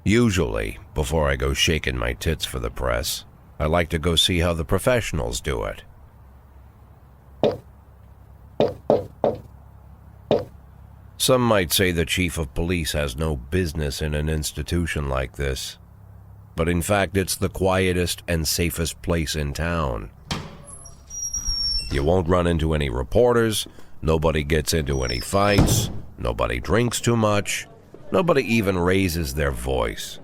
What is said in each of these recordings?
Usually, before I go shaking my tits for the press, I like to go see how the professionals do it. Some might say the chief of police has no business in an institution like this, but in fact it's the quietest and safest place in town. You won't run into any reporters, nobody gets into any fights, nobody drinks too much, nobody even raises their voice.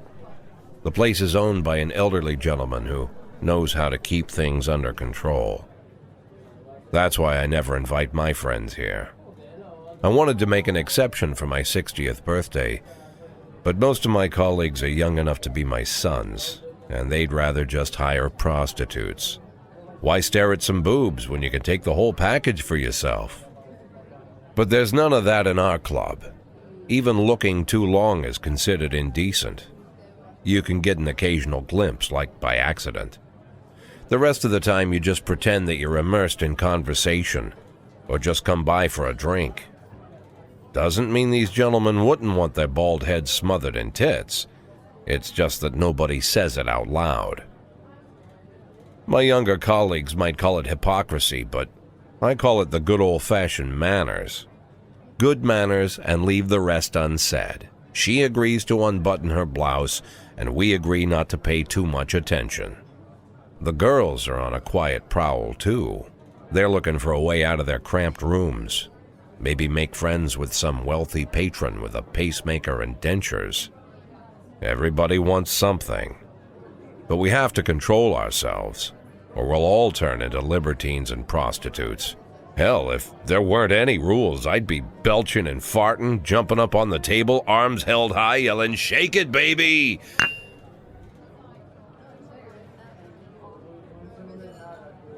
The place is owned by an elderly gentleman who knows how to keep things under control. That's why I never invite my friends here. I wanted to make an exception for my 60th birthday, but most of my colleagues are young enough to be my sons, and they'd rather just hire prostitutes. Why stare at some boobs when you can take the whole package for yourself? But there's none of that in our club. Even looking too long is considered indecent. You can get an occasional glimpse, like by accident. The rest of the time you just pretend that you're immersed in conversation, or just come by for a drink. Doesn't mean these gentlemen wouldn't want their bald heads smothered in tits. It's just that nobody says it out loud. My younger colleagues might call it hypocrisy, but I call it the good old-fashioned manners. Good manners and leave the rest unsaid. She agrees to unbutton her blouse, and we agree not to pay too much attention. The girls are on a quiet prowl, too. They're looking for a way out of their cramped rooms. Maybe make friends with some wealthy patron with a pacemaker and dentures. Everybody wants something. But we have to control ourselves, or we'll all turn into libertines and prostitutes. Hell, if there weren't any rules, I'd be belching and farting, jumping up on the table, arms held high, yelling, "Shake it, baby!"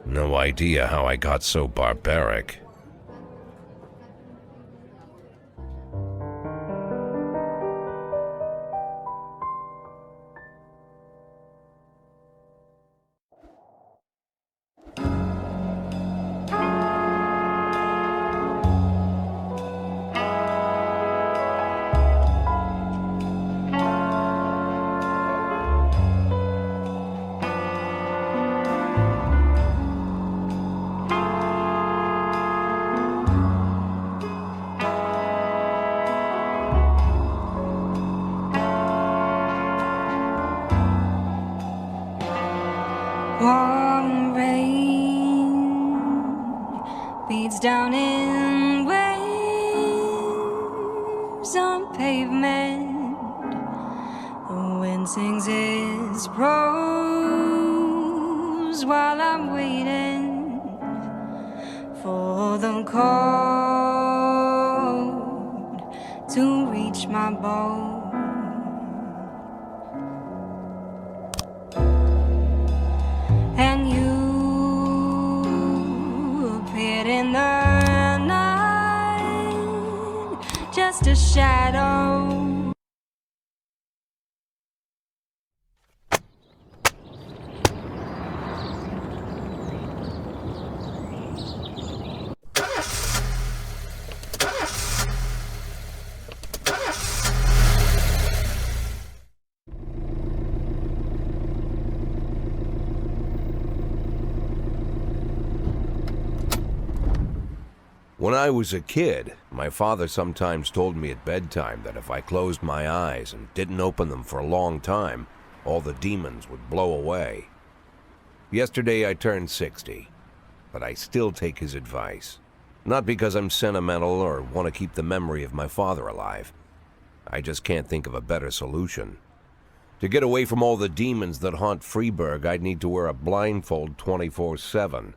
No idea how I got so barbaric. Warm rain beats down in waves on pavement. The wind sings its prose while I'm waiting for the cold to reach my boat. And you appeared in the night, just a shadow. When I was a kid, my father sometimes told me at bedtime that if I closed my eyes and didn't open them for a long time, all the demons would blow away. Yesterday I turned 60, but I still take his advice. Not because I'm sentimental or want to keep the memory of my father alive. I just can't think of a better solution. To get away from all the demons that haunt Freeburg, I'd need to wear a blindfold 24/7.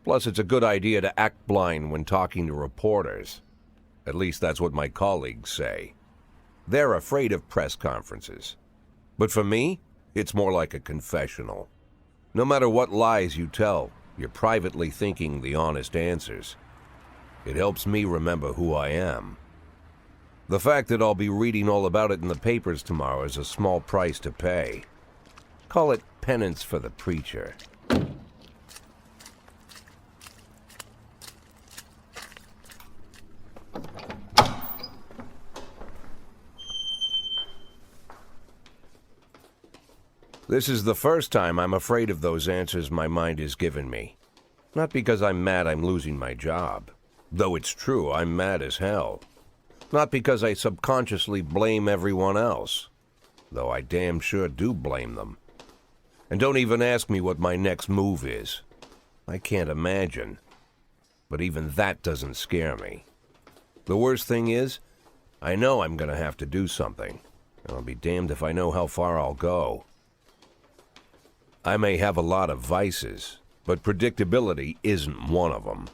Plus, it's a good idea to act blind when talking to reporters. At least that's what my colleagues say. They're afraid of press conferences. But for me, it's more like a confessional. No matter what lies you tell, you're privately thinking the honest answers. It helps me remember who I am. The fact that I'll be reading all about it in the papers tomorrow is a small price to pay. Call it penance for the preacher. This is the first time I'm afraid of those answers my mind has given me. Not because I'm mad I'm losing my job. Though it's true, I'm mad as hell. Not because I subconsciously blame everyone else. Though I damn sure do blame them. And don't even ask me what my next move is. I can't imagine. But even that doesn't scare me. The worst thing is, I know I'm gonna have to do something. And I'll be damned if I know how far I'll go. I may have a lot of vices, but predictability isn't one of them.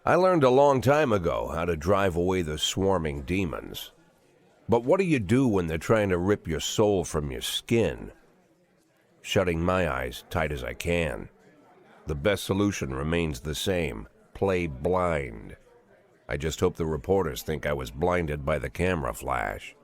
I learned a long time ago how to drive away the swarming demons. But what do you do when they're trying to rip your soul from your skin? Shutting my eyes tight as I can. The best solution remains the same: play blind. I just hope the reporters think I was blinded by the camera flash.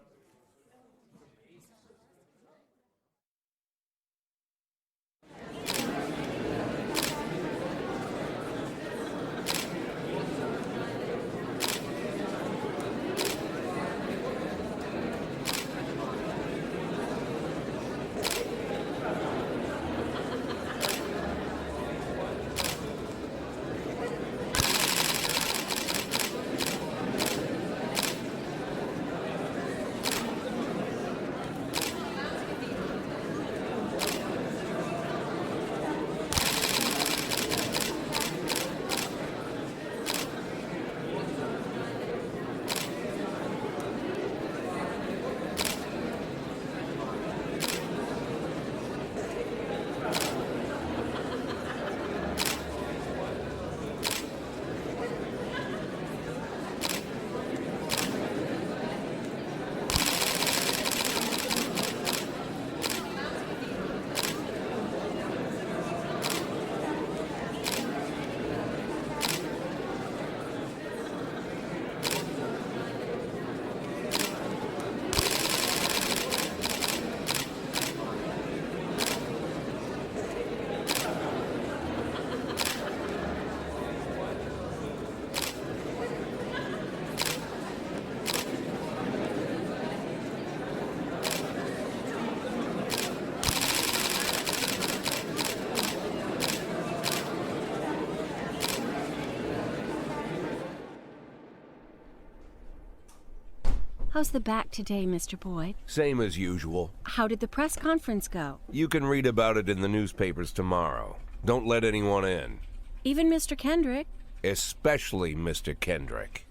How's the back today, Mr. Boyd? Same as usual. How did the press conference go? You can read about it in the newspapers tomorrow. Don't let anyone in. Even Mr. Kendrick? Especially Mr. Kendrick.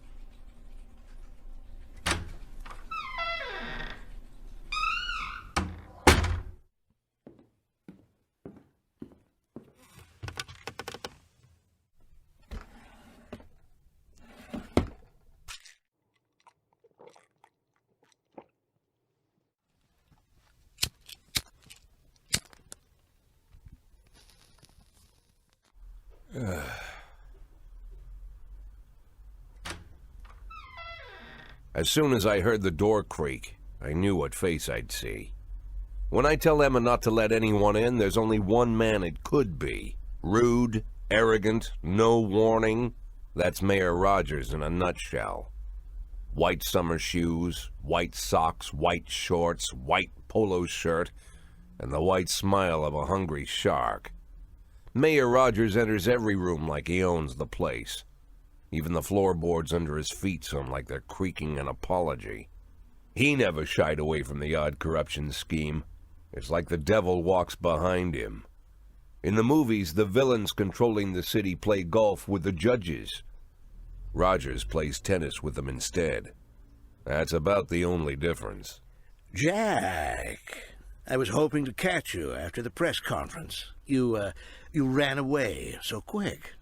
As soon as I heard the door creak, I knew what face I'd see. When I tell Emma not to let anyone in, there's only one man it could be. Rude, arrogant, no warning. That's Mayor Rogers in a nutshell. White summer shoes, white socks, white shorts, white polo shirt, and the white smile of a hungry shark. Mayor Rogers enters every room like he owns the place. Even the floorboards under his feet sound like they're creaking an apology. He never shied away from the odd corruption scheme. It's like the devil walks behind him. In the movies, the villains controlling the city play golf with the judges. Rogers plays tennis with them instead. That's about the only difference. Jack, I was hoping to catch you after the press conference. You ran away so quick.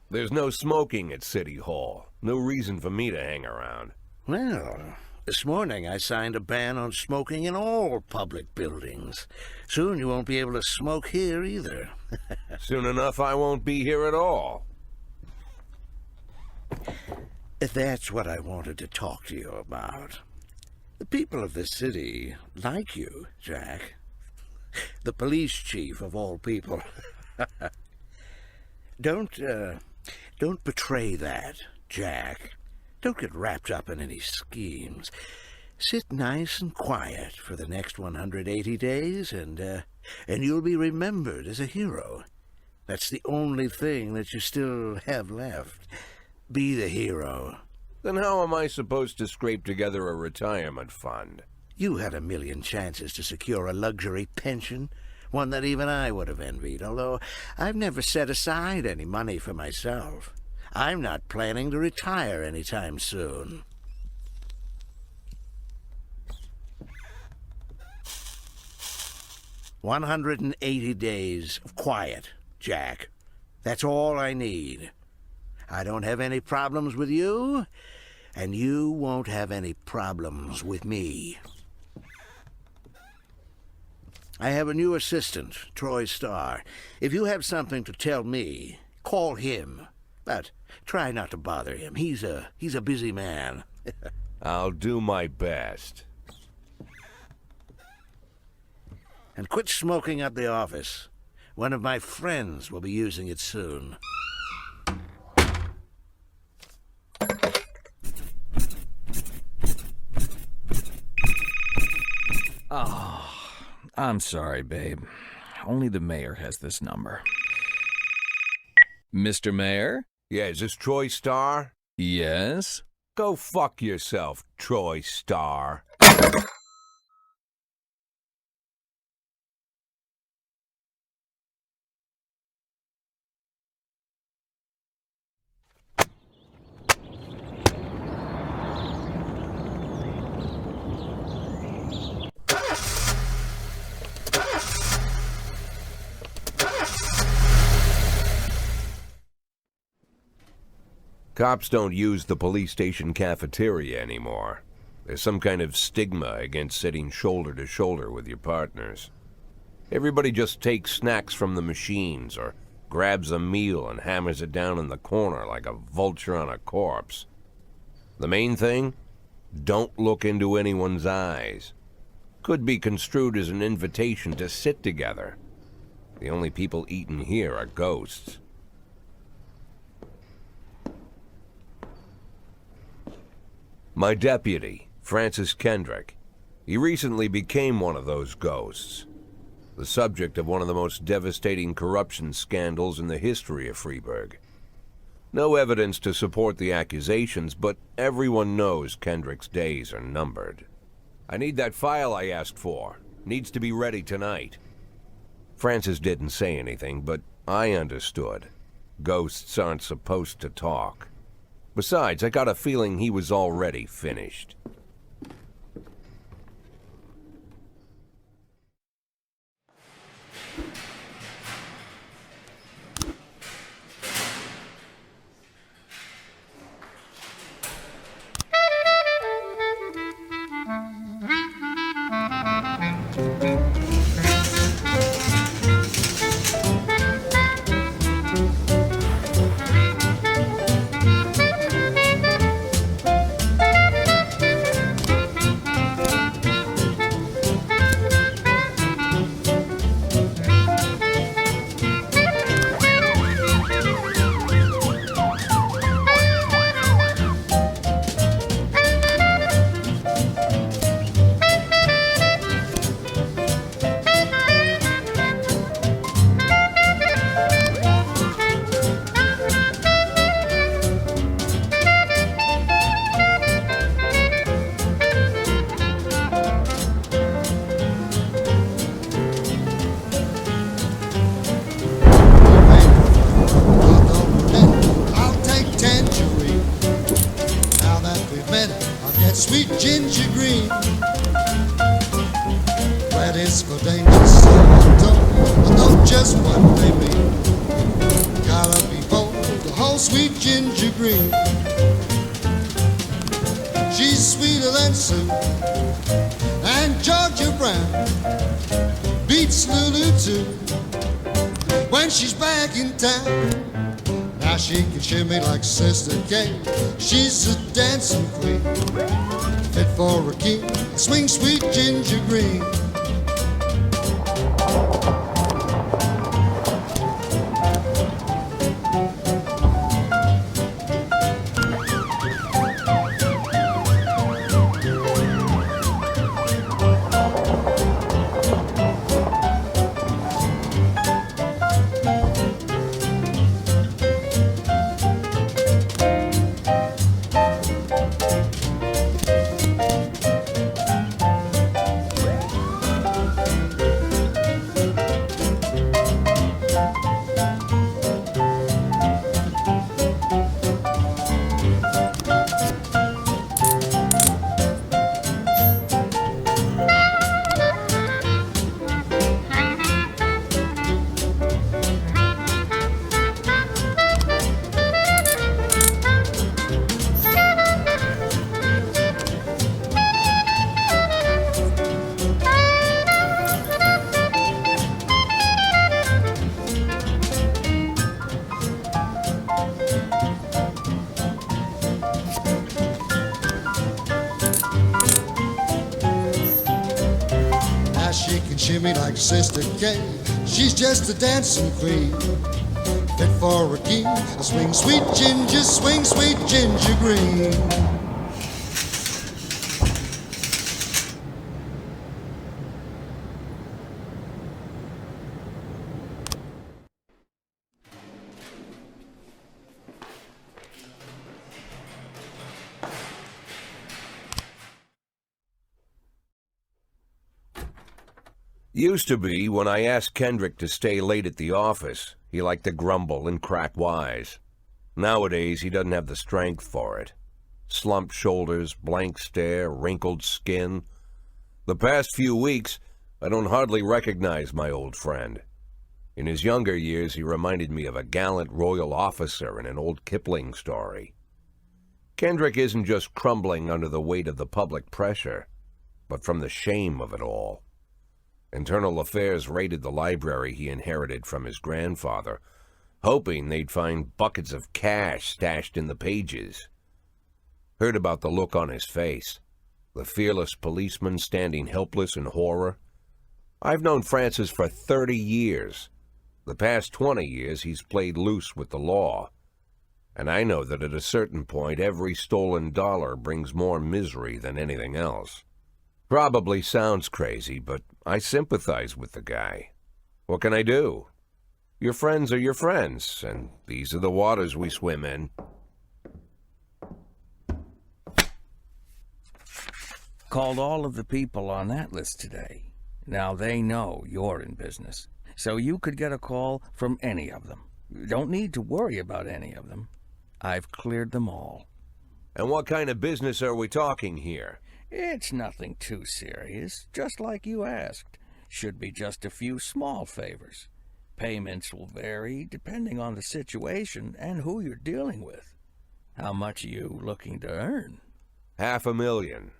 There's no smoking at City Hall. No reason for me to hang around. Well, this morning I signed a ban on smoking in all public buildings. Soon you won't be able to smoke here either. Soon enough I won't be here at all. That's what I wanted to talk to you about. The people of this city like you, Jack. The police chief of all people. Don't Don't betray that, Jack. Don't get wrapped up in any schemes. Sit nice and quiet for the next 180 days, and you'll be remembered as a hero. That's the only thing that you still have left. Be the hero. Then how am I supposed to scrape together a retirement fund? You had a million chances to secure a luxury pension, one that even I would have envied, although I've never set aside any money for myself. I'm not planning to retire anytime soon. "180 days of quiet, Jack. That's all I need. I don't have any problems with you, and you won't have any problems with me. I have a new assistant, Troy Starr. If you have something to tell me, call him. But try not to bother him. He's a busy man." I'll do my best. "And quit smoking up the office. One of my friends will be using it soon." Oh, I'm sorry, babe. Only the mayor has this number. Mr. Mayor? Yeah, is this Troy Starr? Yes? Go fuck yourself, Troy Starr. Cops don't use the police station cafeteria anymore. There's some kind of stigma against sitting shoulder to shoulder with your partners. Everybody just takes snacks from the machines or grabs a meal and hammers it down in the corner like a vulture on a corpse. The main thing? Don't look into anyone's eyes. Could be construed as an invitation to sit together. The only people eating here are ghosts. My deputy, Francis Kendrick. He recently became one of those ghosts. The subject of one of the most devastating corruption scandals in the history of Freeburg. No evidence to support the accusations, but everyone knows Kendrick's days are numbered. I need that file I asked for. Needs to be ready tonight. Francis didn't say anything, but I understood. Ghosts aren't supposed to talk. Besides, I got a feeling he was already finished. Sweet ginger green, that is for danger, so I know just what they mean. Gotta be bold, the whole sweet ginger green. She's sweeter than Sue and Georgia Brown beats Lulu too when she's back in town. Now she can shimmy like Sister Kate. She's a dancing queen, fit for a king. Swing sweet ginger green. shimmy like Sister Kay. She's just a dancing queen, fit for a king. Swing, sweet ginger, swing, sweet ginger green. Used to be, when I asked Kendrick to stay late at the office, he liked to grumble and crack wise. Nowadays, he doesn't have the strength for it. Slumped shoulders, blank stare, wrinkled skin. The past few weeks, I don't hardly recognize my old friend. In his younger years, he reminded me of a gallant royal officer in an old Kipling story. Kendrick isn't just crumbling under the weight of the public pressure, but from the shame of it all. Internal Affairs raided the library he inherited from his grandfather, hoping they'd find buckets of cash stashed in the pages. Heard about the look on his face, the fearless policeman standing helpless in horror. I've known Francis for 30 years. The past 20 years he's played loose with the law. And I know that at a certain point every stolen dollar brings more misery than anything else. Probably sounds crazy, but I sympathize with the guy. What can I do? Your friends are your friends, and these are the waters we swim in. Called all of the people on that list today. Now they know you're in business, so you could get a call from any of them. You don't need to worry about any of them. I've cleared them all. And what kind of business are we talking here? It's nothing too serious, just like you asked. Should be just a few small favors. Payments will vary depending on the situation and who you're dealing with. How much are you looking to earn? $500,000.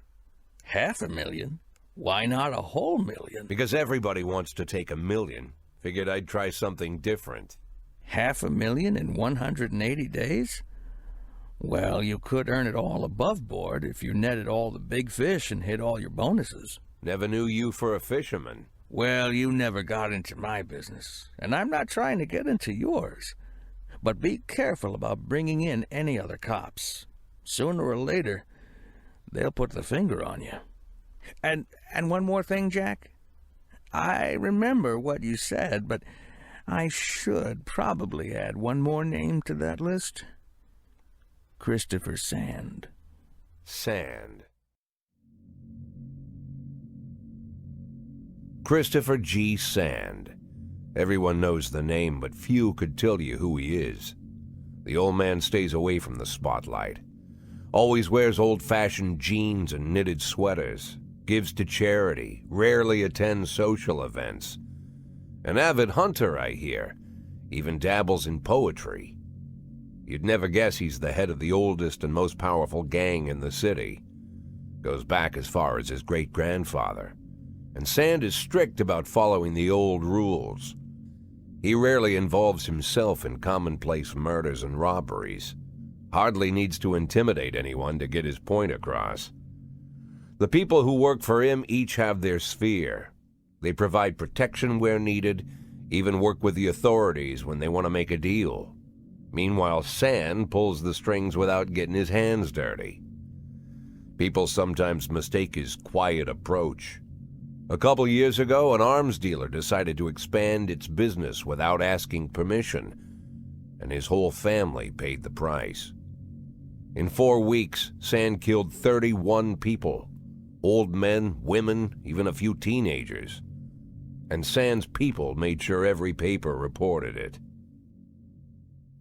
$500,000? Why not a whole million? Because everybody wants to take $1 million. Figured I'd try something different. $500,000 in 180 days? Well, you could earn it all above board if you netted all the big fish and hit all your bonuses. Never knew you for a fisherman. Well, you never got into my business, and I'm not trying to get into yours. But be careful about bringing in any other cops. Sooner or later, they'll put the finger on you. And one more thing, Jack. I remember what you said, but I should probably add one more name to that list. Christopher Sand. Sand. Christopher G. Sand. Everyone knows the name, but few could tell you who he is. The old man stays away from the spotlight. Always wears old-fashioned jeans and knitted sweaters. Gives to charity. Rarely attends social events. An avid hunter, I hear. Even dabbles in poetry. You'd never guess he's the head of the oldest and most powerful gang in the city. Goes back as far as his great-grandfather. And Sand is strict about following the old rules. He rarely involves himself in commonplace murders and robberies. Hardly needs to intimidate anyone to get his point across. The people who work for him each have their sphere. They provide protection where needed, even work with the authorities when they want to make a deal. Meanwhile, Sand pulls the strings without getting his hands dirty. People sometimes mistake his quiet approach. A couple years ago, an arms dealer decided to expand its business without asking permission, and his whole family paid the price. In 4 weeks, Sand killed 31 people. Old men, women, even a few teenagers. And Sand's people made sure every paper reported it.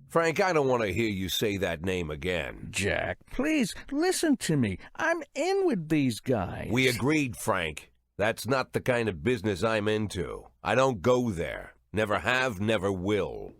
Frank, I don't want to hear you say that name again. Jack, please, listen to me. I'm in with these guys. We agreed, Frank. That's not the kind of business I'm into. I don't go there. Never have, never will.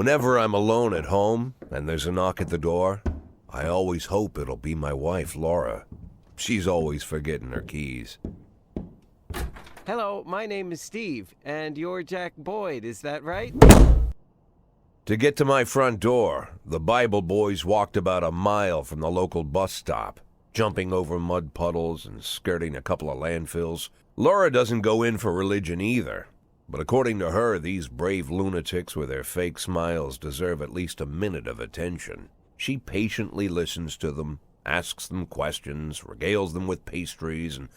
Whenever I'm alone at home and there's a knock at the door, I always hope it'll be my wife, Laura. She's always forgetting her keys. Hello, my name is Steve, and you're Jack Boyd, is that right? To get to my front door, the Bible boys walked about a mile from the local bus stop, jumping over mud puddles and skirting a couple of landfills. Laura doesn't go in for religion either, but according to her, these brave lunatics with their fake smiles deserve at least a minute of attention. She patiently listens to them, asks them questions, regales them with pastries, and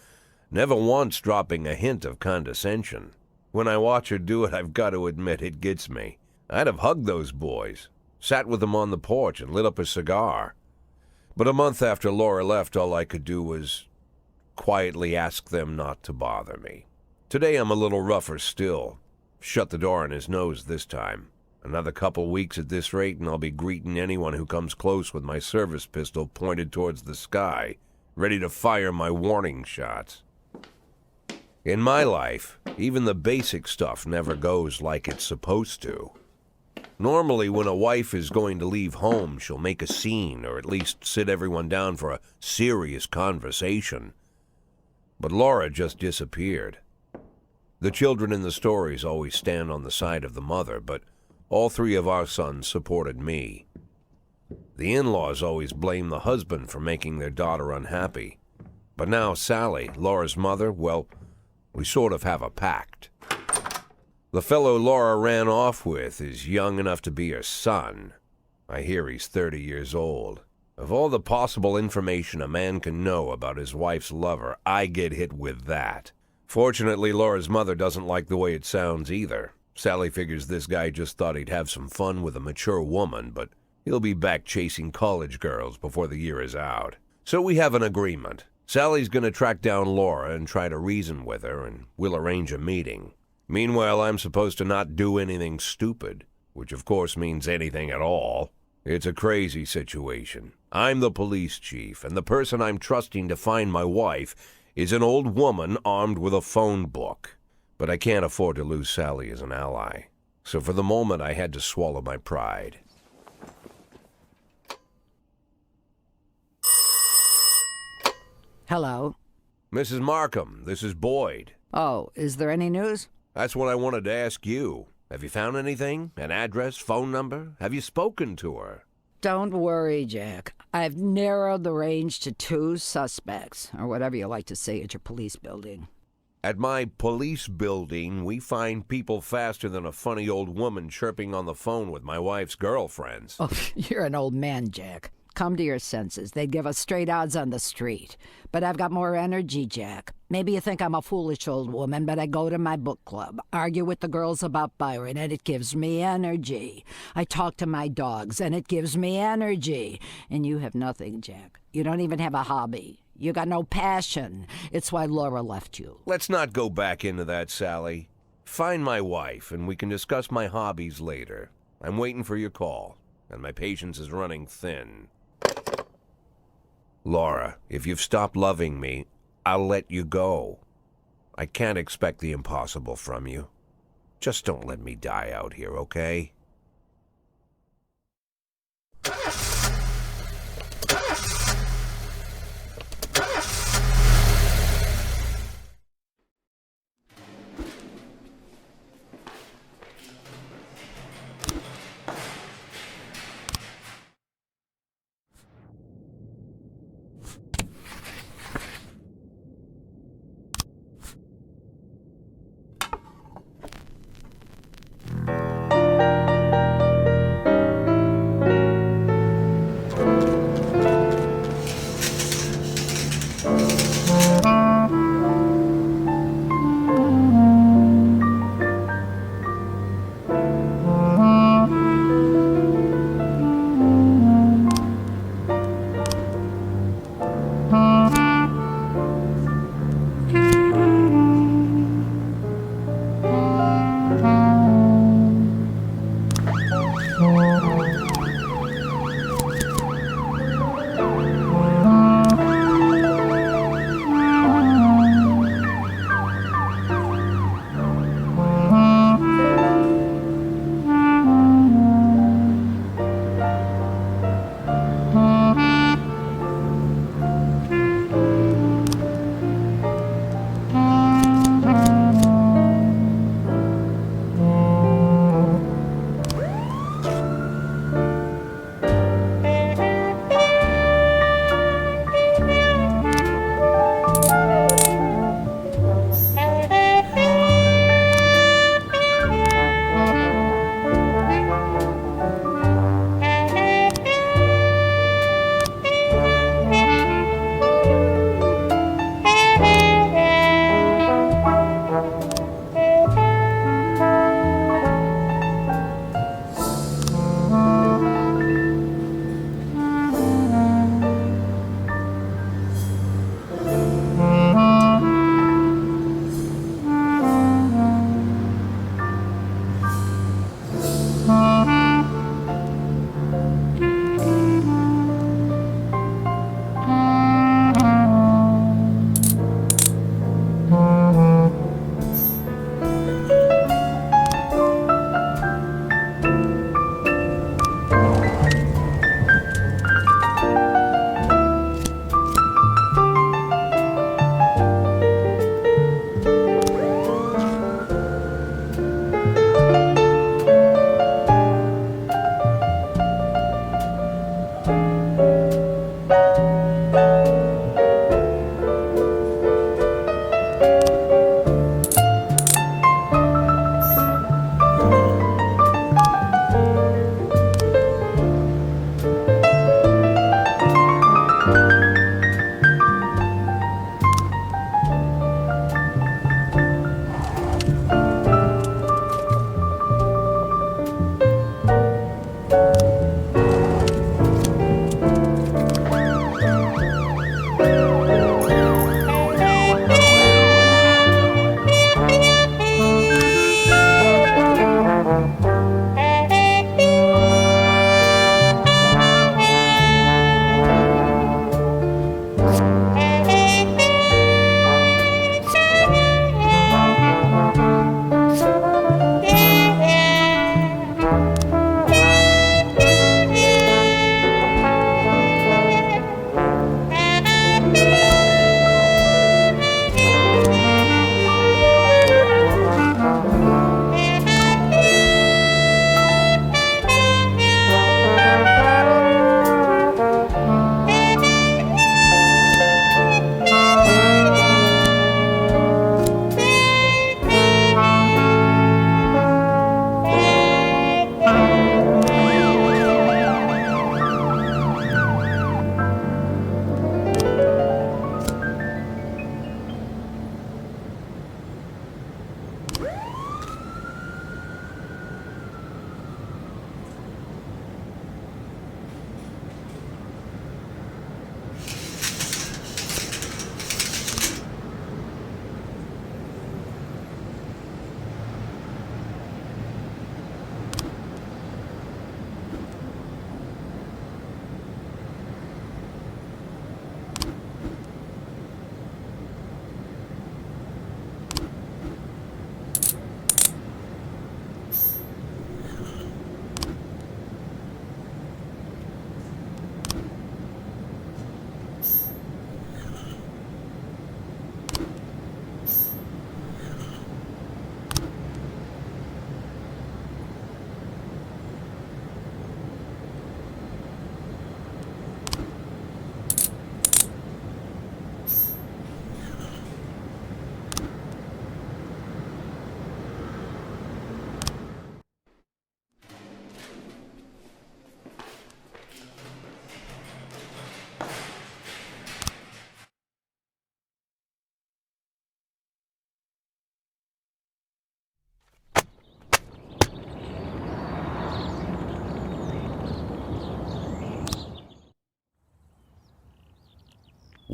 never once dropping a hint of condescension. When I watch her do it, I've got to admit it gets me. I'd have hugged those boys, sat with them on the porch and lit up a cigar. But a month after Laura left, all I could do was quietly ask them not to bother me. Today I'm a little rougher still. Shut the door on his nose this time. Another couple weeks at this rate and I'll be greeting anyone who comes close with my service pistol pointed towards the sky, ready to fire my warning shots. In my life, even the basic stuff never goes like it's supposed to. Normally, when a wife is going to leave home, she'll make a scene, or at least sit everyone down for a serious conversation. But Laura just disappeared. The children in the stories always stand on the side of the mother, but all three of our sons supported me. The in-laws always blame the husband for making their daughter unhappy. But now Sally, Laura's mother, well, we sort of have a pact. The fellow Laura ran off with is young enough to be her son. I hear he's 30 years old. Of all the possible information a man can know about his wife's lover, I get hit with that. Fortunately, Laura's mother doesn't like the way it sounds either. Sally figures this guy just thought he'd have some fun with a mature woman, but he'll be back chasing college girls before the year is out. So we have an agreement. Sally's going to track down Laura and try to reason with her, and we'll arrange a meeting. Meanwhile, I'm supposed to not do anything stupid, which of course means anything at all. It's a crazy situation. I'm the police chief, and the person I'm trusting to find my wife is an old woman armed with a phone book. But I can't afford to lose Sally as an ally. So for the moment, I had to swallow my pride. Hello. Mrs. Markham, this is Boyd. Oh, is there any news? That's what I wanted to ask you. Have you found anything? An address, phone number? Have you spoken to her? Don't worry, Jack. I've narrowed the range to 2 suspects, or whatever you like to say at your police building. At my police building, we find people faster than a funny old woman chirping on the phone with my wife's girlfriends. Oh, you're an old man, Jack. Come to your senses. They'd give us straight odds on the street. But I've got more energy, Jack. Maybe you think I'm a foolish old woman, but I go to my book club, argue with the girls about Byron, and it gives me energy. I talk to my dogs, and it gives me energy. And you have nothing, Jack. You don't even have a hobby. You got no passion. It's why Laura left you. Let's not go back into that, Sally. Find my wife, and we can discuss my hobbies later. I'm waiting for your call, and my patience is running thin. Laura, if you've stopped loving me, I'll let you go. I can't expect the impossible from you. Just don't let me die out here, okay?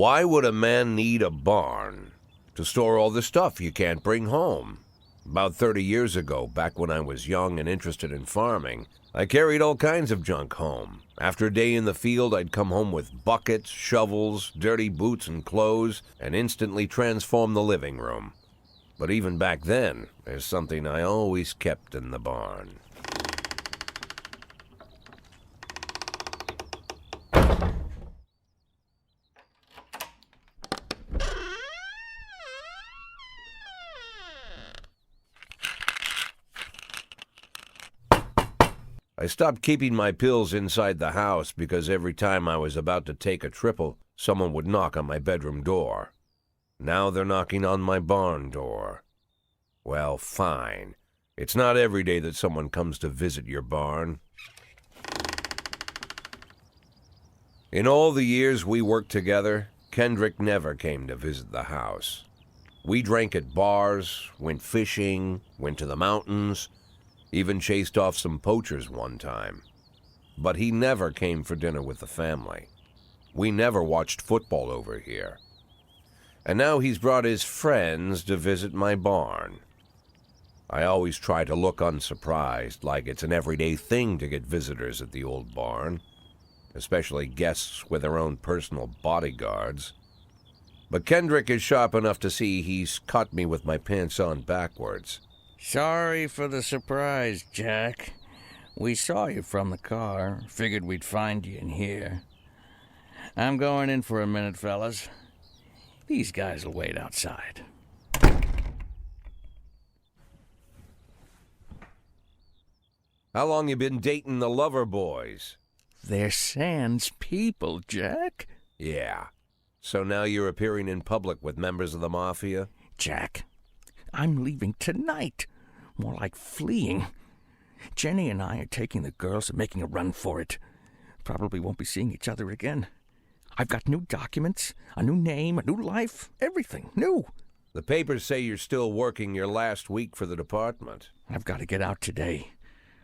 Why would a man need a barn? To store all the stuff you can't bring home. About 30 years ago, back when I was young and interested in farming, I carried all kinds of junk home. After a day in the field, I'd come home with buckets, shovels, dirty boots and clothes, and instantly transform the living room. But even back then, there's something I always kept in the barn. I stopped keeping my pills inside the house because every time I was about to take a triple, someone would knock on my bedroom door. Now they're knocking on my barn door. Well, fine. It's not every day that someone comes to visit your barn. In all the years we worked together, Kendrick never came to visit the house. We drank at bars, went fishing, went to the mountains, even chased off some poachers one time. But he never came for dinner with the family. We never watched football over here. And now he's brought his friends to visit my barn. I always try to look unsurprised, like it's an everyday thing to get visitors at the old barn, especially guests with their own personal bodyguards. But Kendrick is sharp enough to see he's caught me with my pants on backwards. Sorry for the surprise, Jack. We saw you from the car. Figured we'd find you in here. I'm going in for a minute, fellas. These guys will wait outside. How long you been dating the lover boys? They're Sans people, Jack. Yeah. So now you're appearing in public with members of the Mafia? Jack, I'm leaving tonight. More like fleeing. Jenny and I are taking the girls and making a run for it. Probably won't be seeing each other again. I've got new documents, a new name, a new life, everything new. The papers say you're still working your last week for the department. I've got to get out today.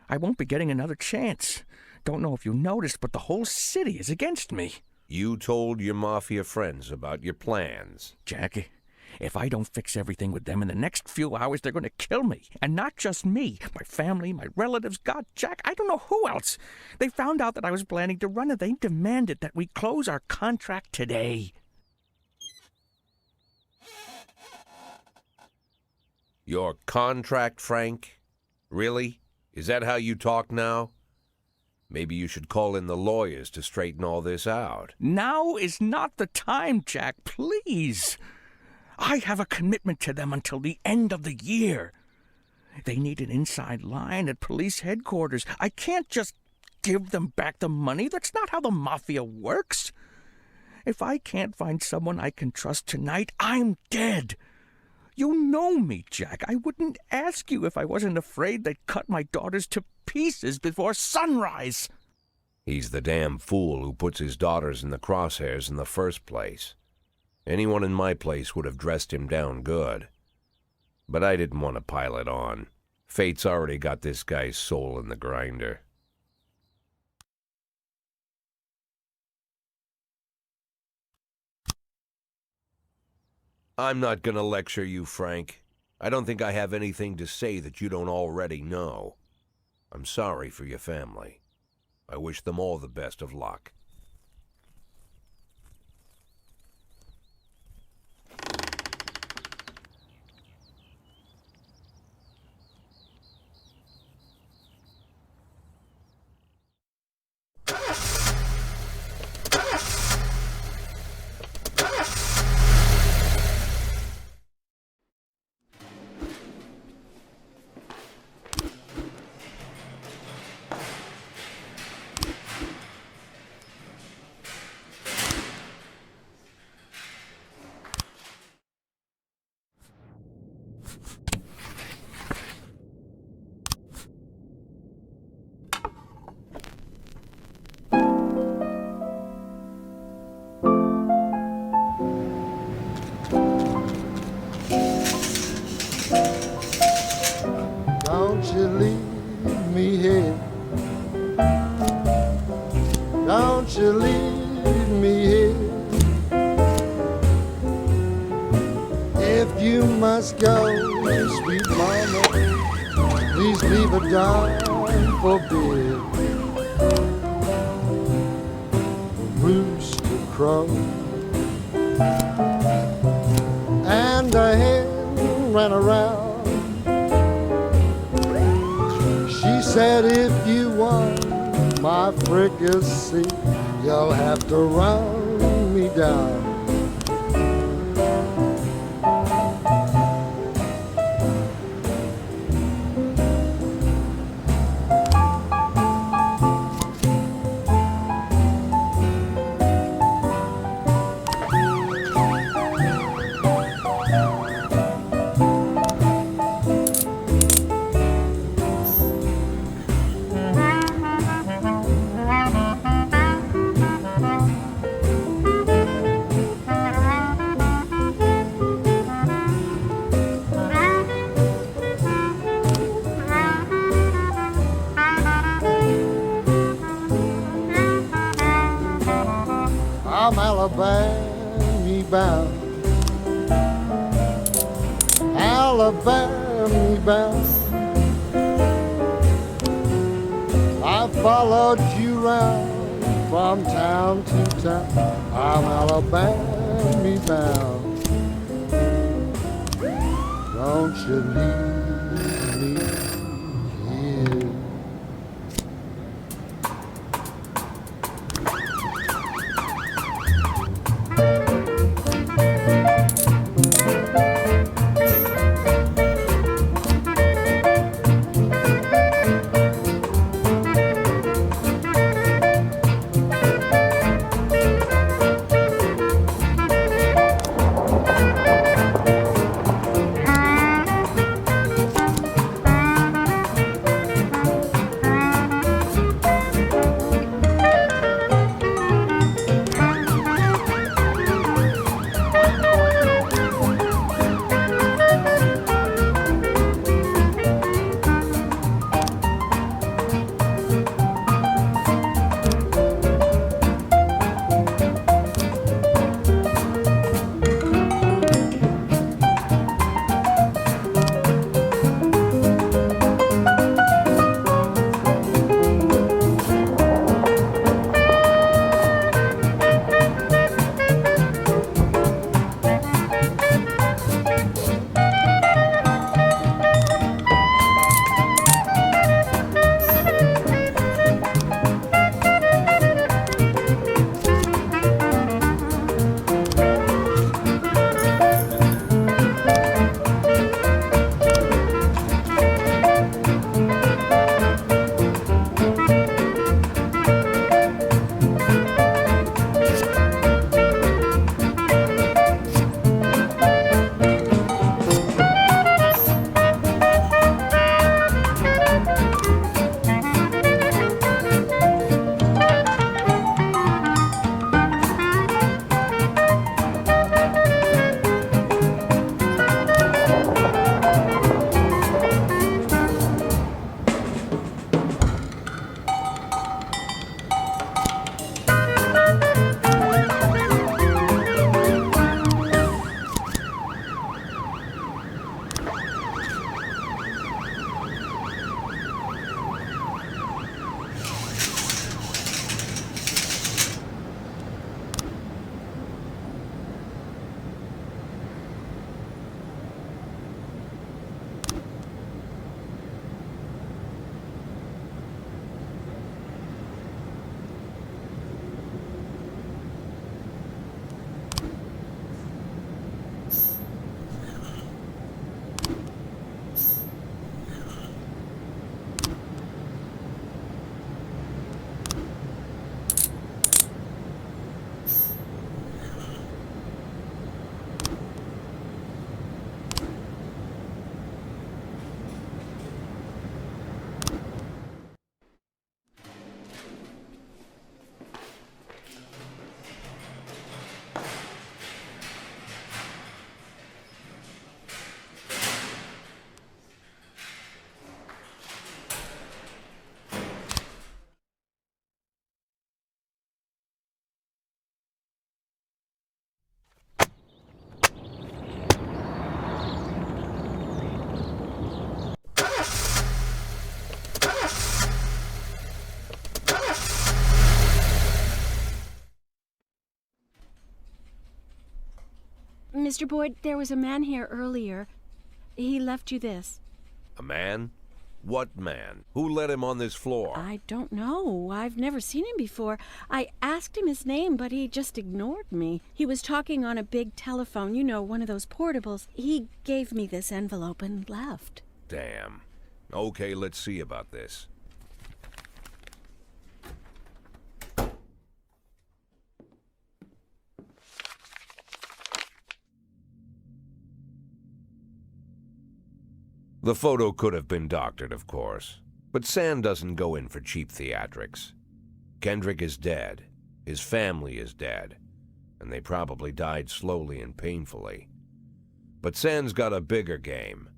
I won't be getting another chance. Don't know if you noticed, but the whole city is against me. You told your Mafia friends about your plans. Jackie, if I don't fix everything with them in the next few hours, they're going to kill me. And not just me. My family, my relatives, God, Jack, I don't know who else. They found out that I was planning to run and they demanded that we close our contract today. Your contract, Frank? Really? Is that how you talk now? Maybe you should call in the lawyers to straighten all this out. Now is not the time, Jack, please. I have a commitment to them until the end of the year. They need an inside line at police headquarters. I can't just give them back the money. That's not how the Mafia works. If I can't find someone I can trust tonight, I'm dead. You know me, Jack. I wouldn't ask you if I wasn't afraid they'd cut my daughters to pieces before sunrise. He's the damn fool who puts his daughters in the crosshairs in the first place. Anyone in my place would have dressed him down good. But I didn't want to pile it on. Fate's already got this guy's soul in the grinder. I'm not gonna lecture you, Frank. I don't think I have anything to say that you don't already know. I'm sorry for your family. I wish them all the best of luck. if you must go, sweet mama, please leave a dime for bid. Rooster crow and a hen ran around. She said, if you want my fricassee, you'll have to run me down. I'm Alabama bound, Alabama bound. I followed you round from town to town. I'm Alabama bound. Don't you leave me here. Mr. Boyd, there was a man here earlier. He left you this. A man? What man? Who let him on this floor? I don't know. I've never seen him before. I asked him his name, but he just ignored me. He was talking on a big telephone, you know, one of those portables. He gave me this envelope and left. Damn. Okay, let's see about this. The photo could have been doctored, of course, but Sand doesn't go in for cheap theatrics. Kendrick is dead, his family is dead, and they probably died slowly and painfully. But Sand's got a bigger game.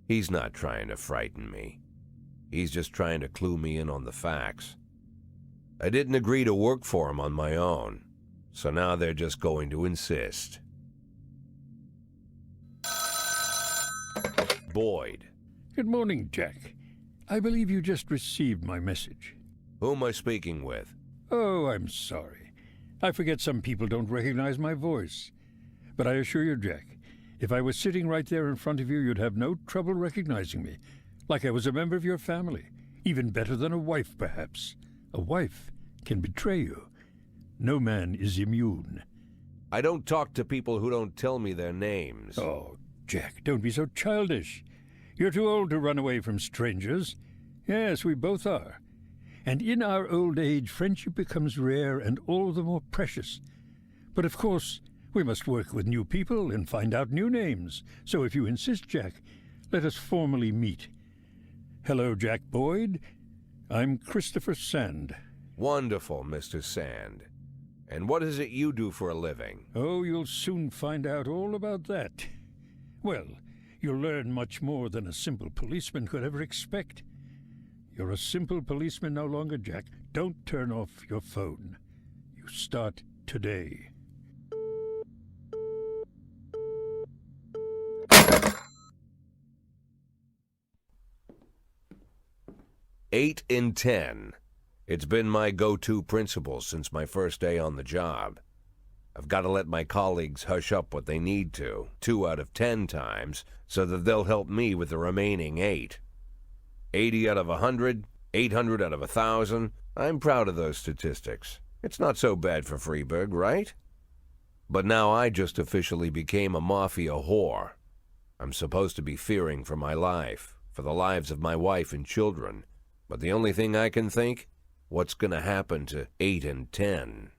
He's not trying to frighten me. He's just trying to clue me in on the facts. I didn't agree to work for him on my own, so now they're just going to insist. Boyd. Good morning, Jack. I believe you just received my message. Who am I speaking with? Oh, I'm sorry. I forget some people don't recognize my voice. But I assure you, Jack, if I was sitting right there in front of you, you'd have no trouble recognizing me. Like I was a member of your family. Even better than a wife, perhaps. A wife can betray you. No man is immune. I don't talk to people who don't tell me their names. Oh, Jack, don't be so childish. You're too old to run away from strangers. Yes, we both are. And in our old age, friendship becomes rare and all the more precious. But of course, we must work with new people and find out new names. So if you insist, Jack, let us formally meet. Hello, Jack Boyd. I'm Christopher Sand. Wonderful, Mr. Sand. And what is it you do for a living? Oh, you'll soon find out all about that. Well, you'll learn much more than a simple policeman could ever expect. You're a simple policeman no longer, Jack. Don't turn off your phone. You start today. Eight in 10. It's been my go-to principle since my first day on the job. I've got to let my colleagues hush up what they need to, 2 out of 10 times, so that they'll help me with the remaining 8. 80 out of 100, 800 out of 1,000. I'm proud of those statistics. It's not so bad for Freeburg, right? But now I just officially became a mafia whore. I'm supposed to be fearing for my life, for the lives of my wife and children. But the only thing I can think, what's going to happen to 8 and 10?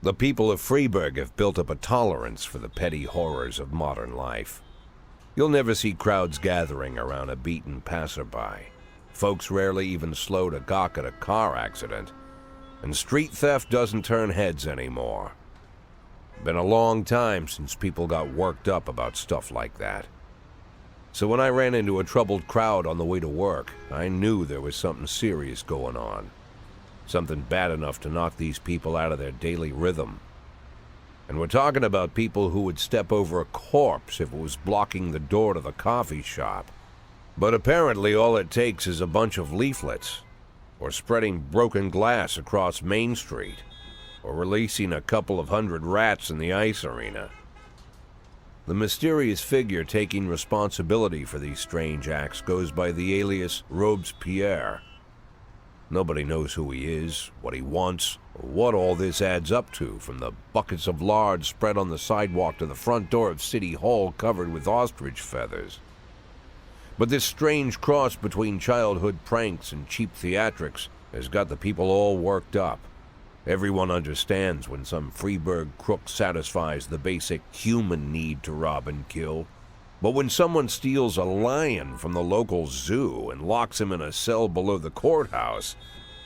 The people of Freeburg have built up a tolerance for the petty horrors of modern life. You'll never see crowds gathering around a beaten passerby. Folks rarely even slow to gawk at a car accident. And street theft doesn't turn heads anymore. Been a long time since people got worked up about stuff like that. So when I ran into a troubled crowd on the way to work, I knew there was something serious going on. Something bad enough to knock these people out of their daily rhythm. And we're talking about people who would step over a corpse if it was blocking the door to the coffee shop. But apparently all it takes is a bunch of leaflets, or spreading broken glass across Main Street, or releasing a couple of hundred rats in the ice arena. The mysterious figure taking responsibility for these strange acts goes by the alias Robespierre. Nobody knows who he is, what he wants, or what all this adds up to, from the buckets of lard spread on the sidewalk to the front door of City Hall covered with ostrich feathers. But this strange cross between childhood pranks and cheap theatrics has got the people all worked up. Everyone understands when some Freeburg crook satisfies the basic human need to rob and kill. But when someone steals a lion from the local zoo and locks him in a cell below the courthouse,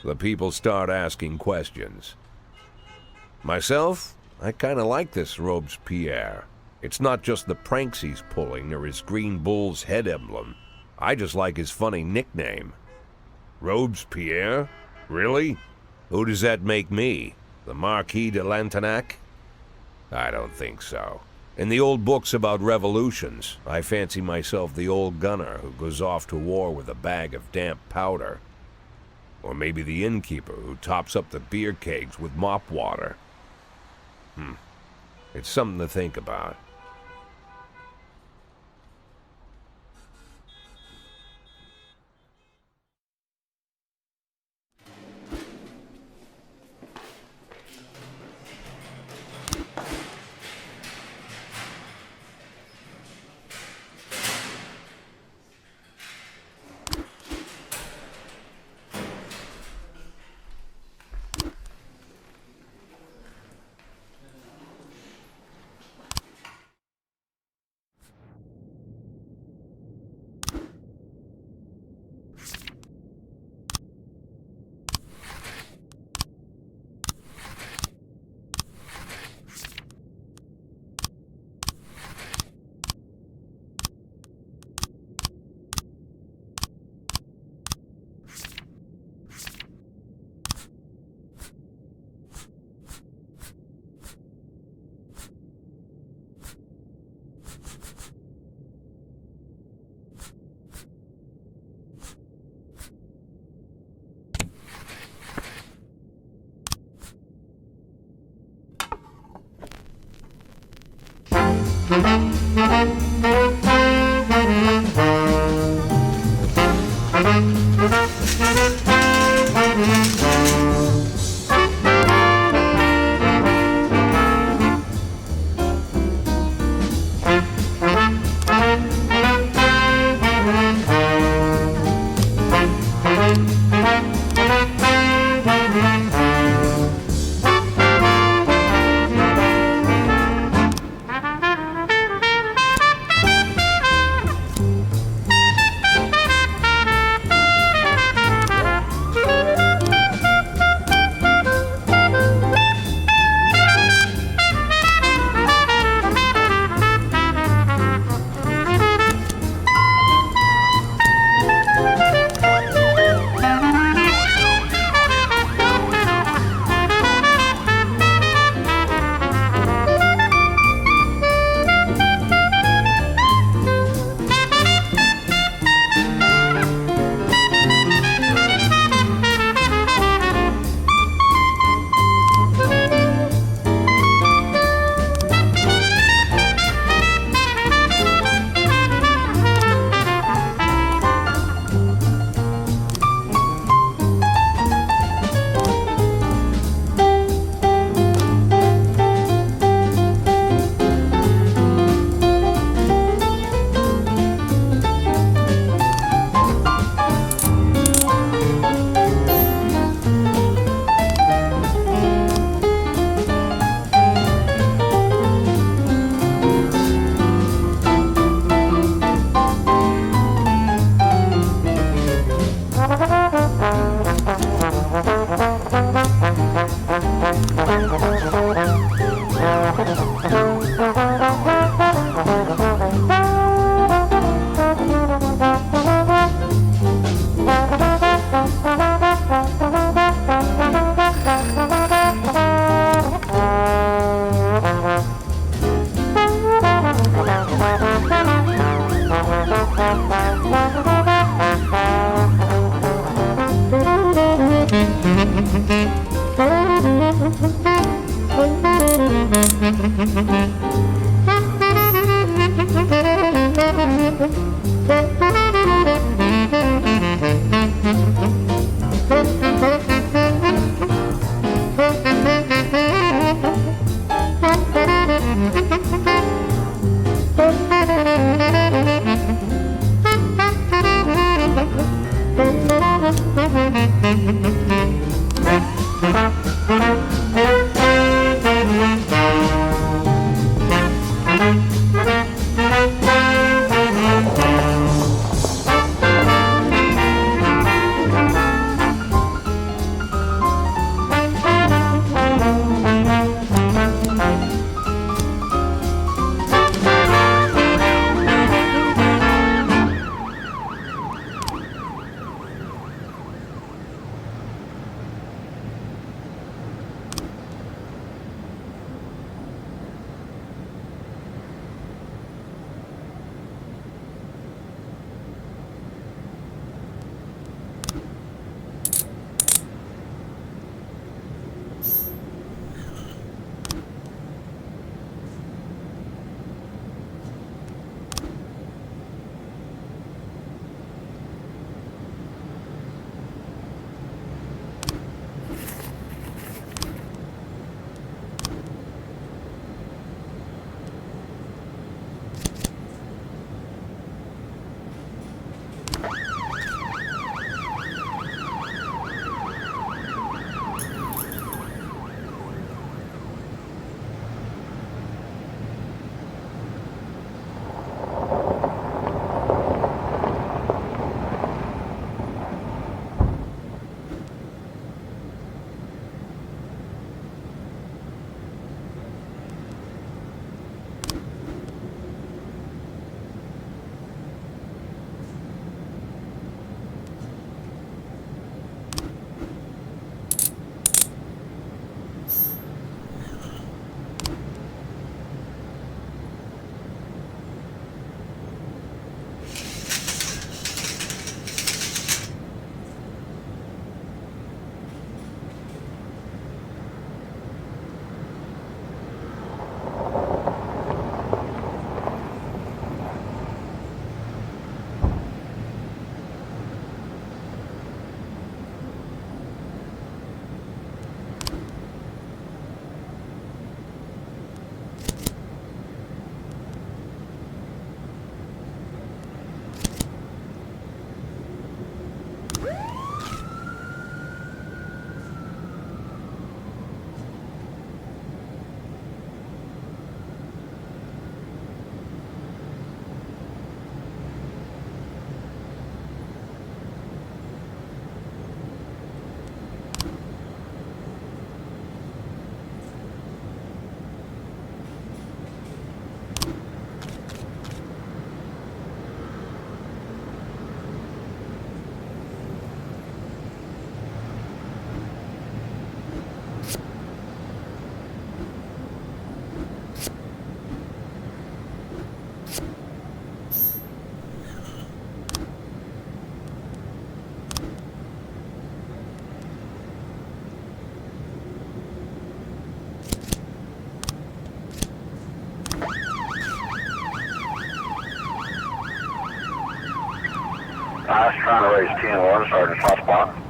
the people start asking questions. Myself, I kinda like this Robespierre. It's not just the pranks he's pulling or his green bull's head emblem. I just like his funny nickname. Robespierre? Really? Who does that make me? The Marquis de Lantenac? I don't think so. In the old books about revolutions, I fancy myself the old gunner who goes off to war with a bag of damp powder. Or maybe the innkeeper who tops up the beer kegs with mop water. It's something to think about. I was trying to raise 10-1, Sergeant Hot Spot.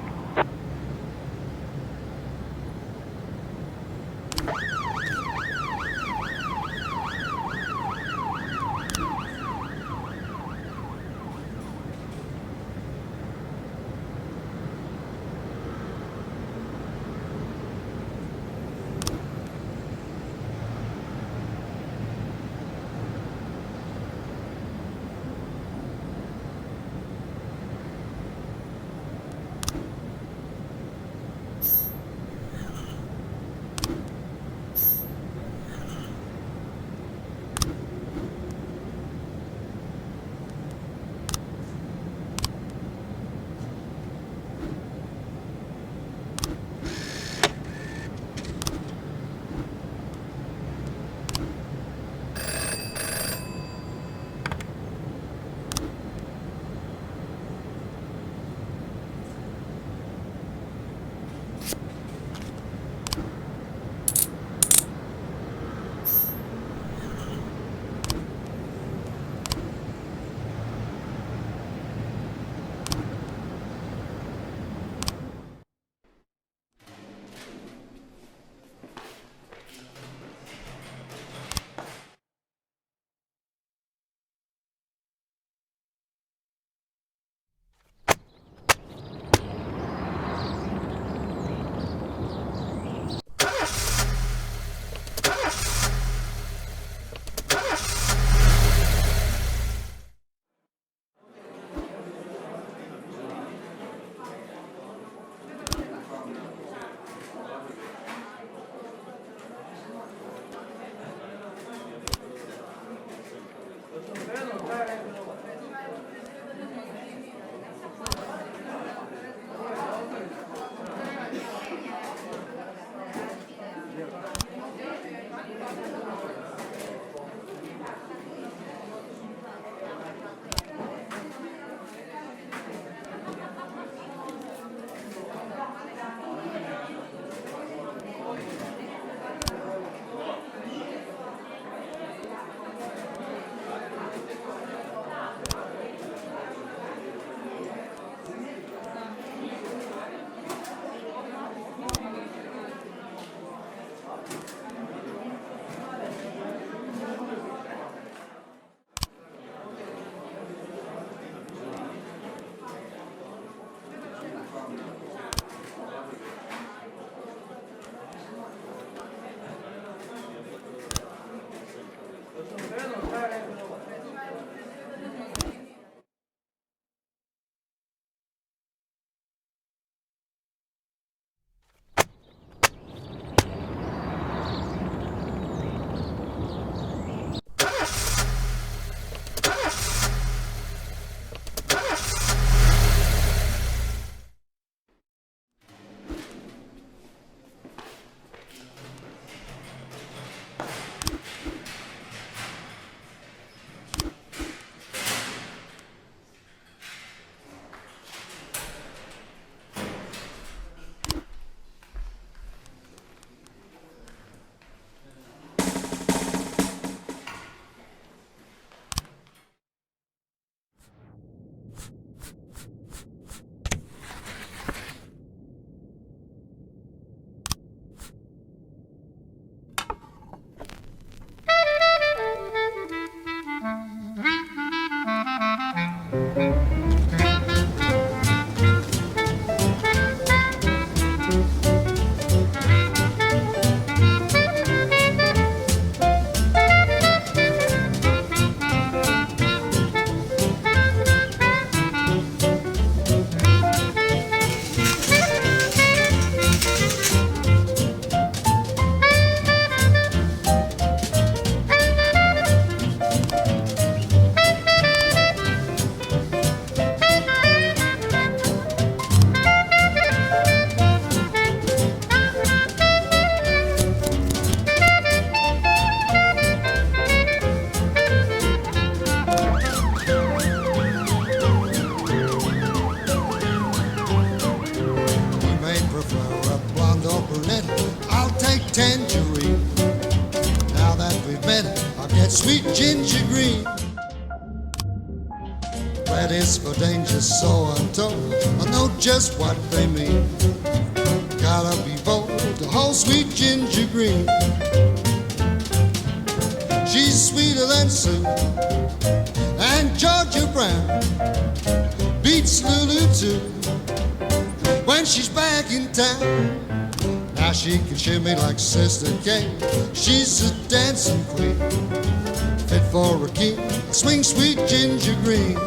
You may prefer a blonde or brunette. I'll take tangerine. Now that we've met, I'll get sweet ginger green. Red is for danger, so I'm told. I know just what they mean. Gotta be bold to hold sweet ginger green. She's sweeter than Sue and Georgia Brown. Beats Lulu too when she's back in town. Now she can shimmy like Sister Kate. She's a dancing queen, fit for a king. Swing sweet ginger green.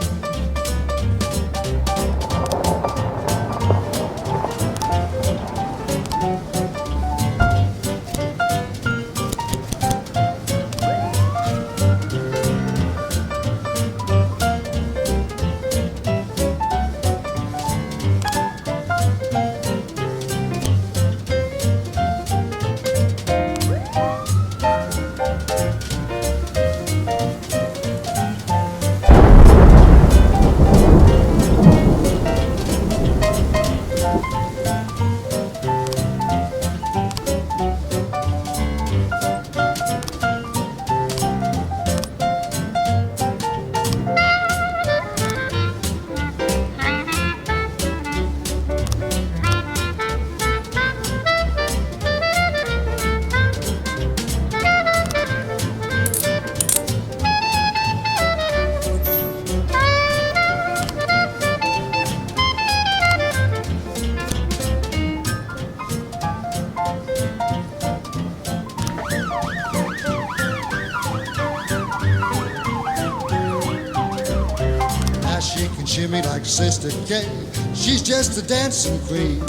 She can shimmy like Sister Kate. She's just a dancing queen,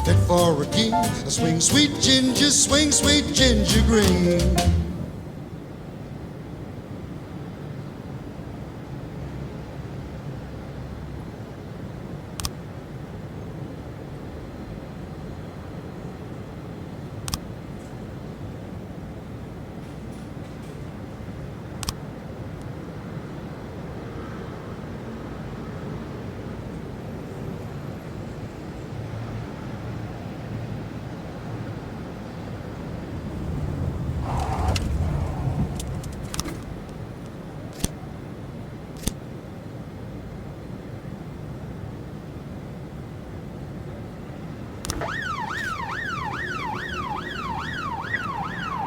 fit for a king. Swing sweet ginger green.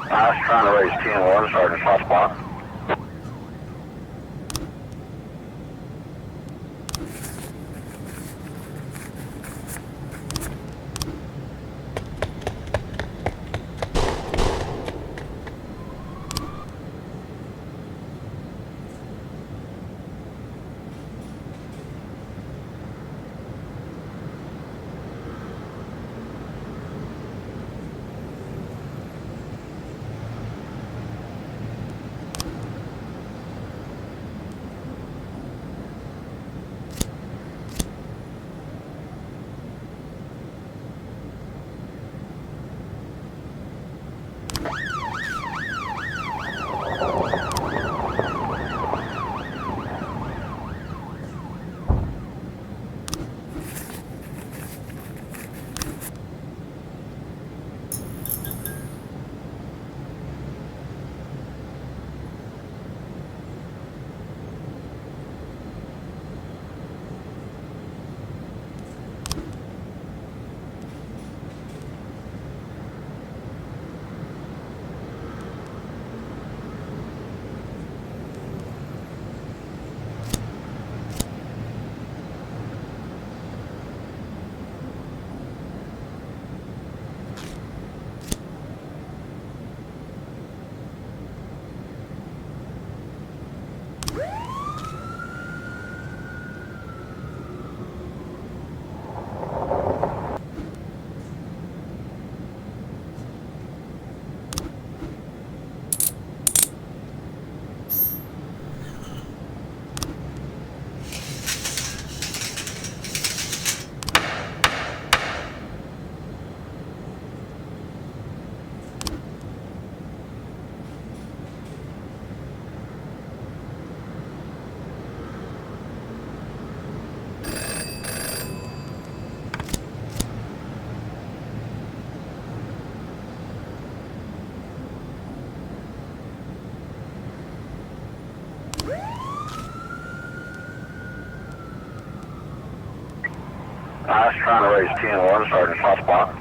I was trying to raise 10-1, Sergeant Hot Spot. I was trying to raise 10-1, Sergeant, hot spot.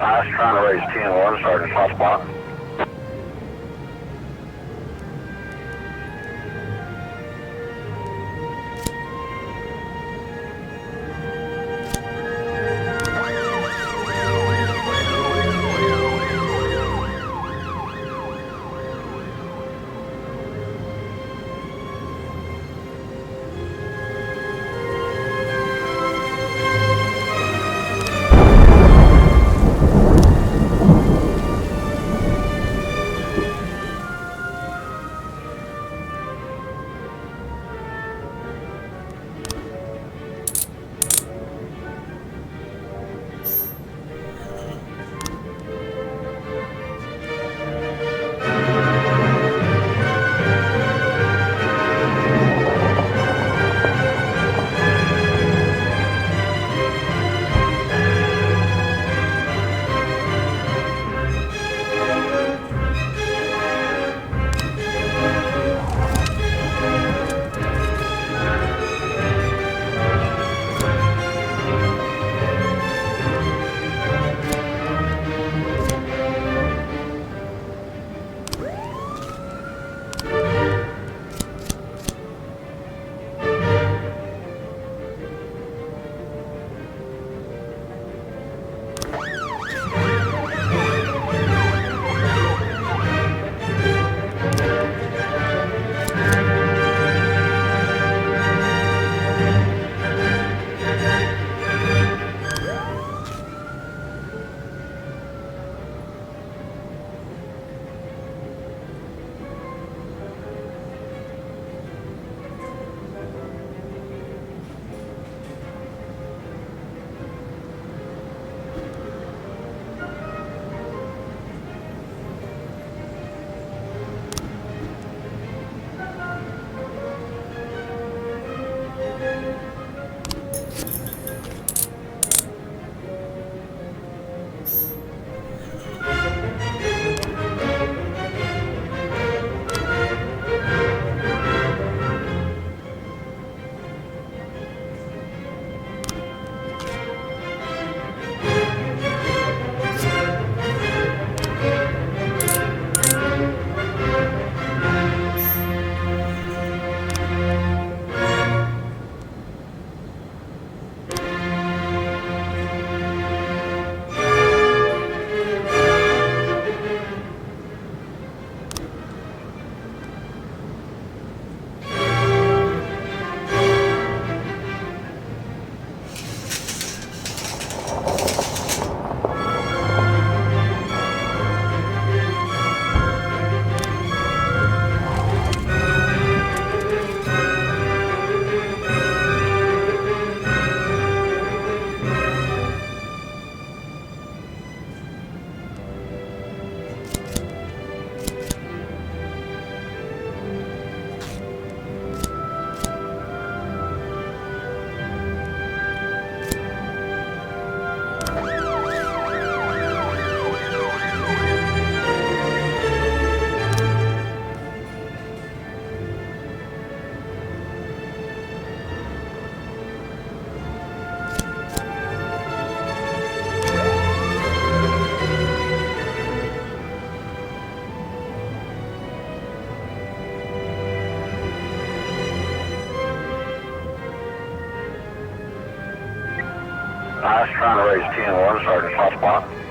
I was trying to raise 10-1, Sergeant, hot spot. I was trying to raise 10-1, Sergeant, hot spot.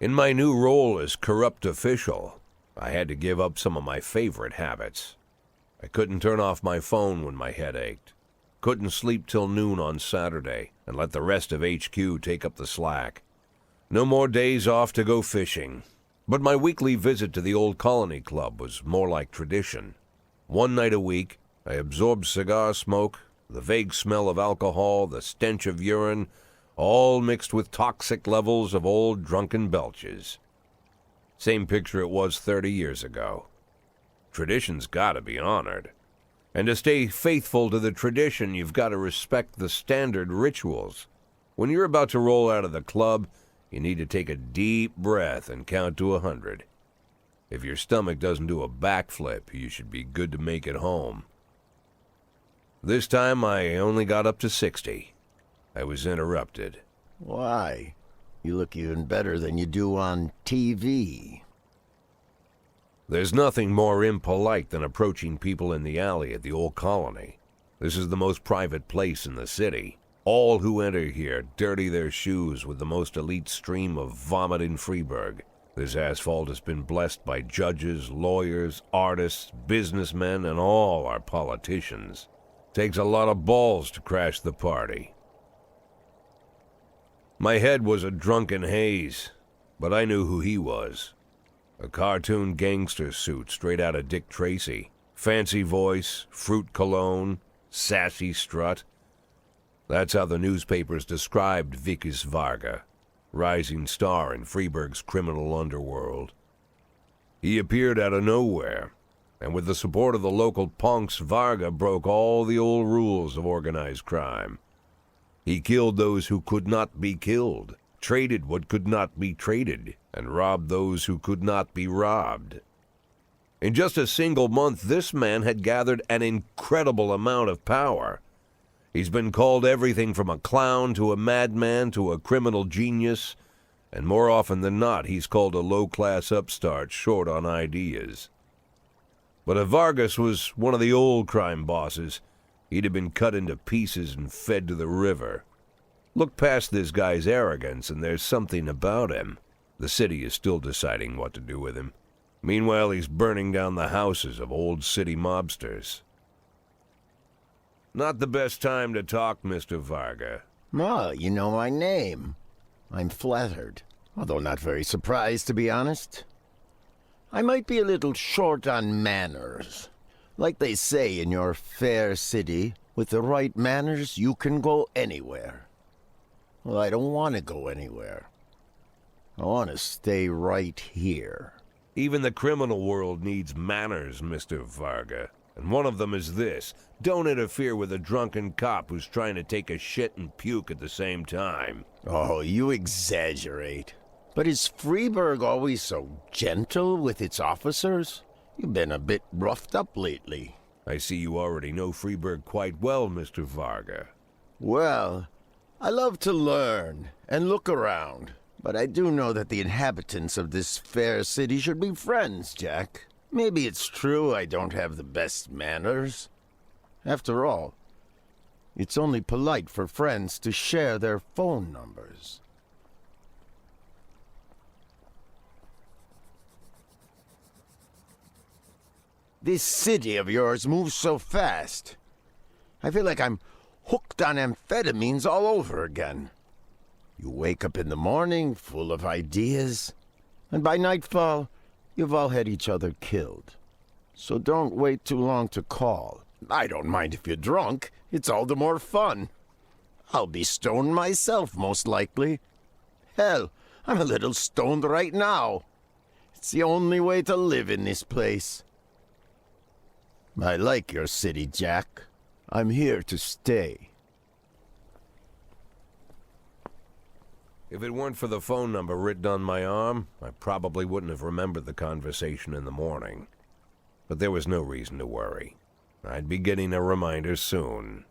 In my new role as corrupt official, I had to give up some of my favorite habits. I couldn't turn off my phone when my head ached. Couldn't sleep till noon on Saturday and let the rest of HQ take up the slack. No more days off to go fishing. But my weekly visit to the old colony club was more like tradition. One night a week, I absorbed cigar smoke, the vague smell of alcohol, the stench of urine, all mixed with toxic levels of old drunken belches. Same picture it was 30 years ago. Tradition's gotta be honored. And to stay faithful to the tradition, you've got to respect the standard rituals. When you're about to roll out of the club, you need to take a deep breath and count to 100. If your stomach doesn't do a backflip, you should be good to make it home. This time I only got up to 60. I was interrupted. Why? You look even better than you do on TV. There's nothing more impolite than approaching people in the alley at the old colony. This is the most private place in the city. All who enter here dirty their shoes with the most elite stream of vomit in Freeburg. This asphalt has been blessed by judges, lawyers, artists, businessmen, and all our politicians. Takes a lot of balls to crash the party. My head was a drunken haze, but I knew who he was. A cartoon gangster suit straight out of Dick Tracy. Fancy voice, fruit cologne, sassy strut. That's how the newspapers described Vikas Varga, rising star in Freeburg's criminal underworld. He appeared out of nowhere, and with the support of the local punks, Varga broke all the old rules of organized crime. He killed those who could not be killed, traded what could not be traded, and robbed those who could not be robbed. In just a single month, this man had gathered an incredible amount of power. He's been called everything from a clown to a madman to a criminal genius, and more often than not, he's called a low-class upstart short on ideas. But if Vargas was one of the old crime bosses, he'd have been cut into pieces and fed to the river. Look past this guy's arrogance, and there's something about him. The city is still deciding what to do with him. Meanwhile, he's burning down the houses of old city mobsters. Not the best time to talk, Mr. Varga. Ah, you know my name. I'm flattered, although not very surprised, to be honest. I might be a little short on manners. Like they say in your fair city, with the right manners, you can go anywhere. Well, I don't want to go anywhere. I want to stay right here. Even the criminal world needs manners, Mr. Varga. And one of them is this: don't interfere with a drunken cop who's trying to take a shit and puke at the same time. Oh, you exaggerate. But is Freeburg always so gentle with its officers? You've been a bit roughed up lately. I see you already know Freeburg quite well, Mr. Varga. Well, I love to learn and look around. But I do know that the inhabitants of this fair city should be friends, Jack. Maybe it's true I don't have the best manners. After all, it's only polite for friends to share their phone numbers. This city of yours moves so fast. I feel like I'm hooked on amphetamines all over again. You wake up in the morning full of ideas, and by nightfall, you've all had each other killed. So don't wait too long to call. I don't mind if you're drunk. It's all the more fun. I'll be stoned myself, most likely. Hell, I'm a little stoned right now. It's the only way to live in this place. I like your city, Jack. I'm here to stay. If it weren't for the phone number written on my arm, I probably wouldn't have remembered the conversation in the morning. But there was no reason to worry. I'd be getting a reminder soon.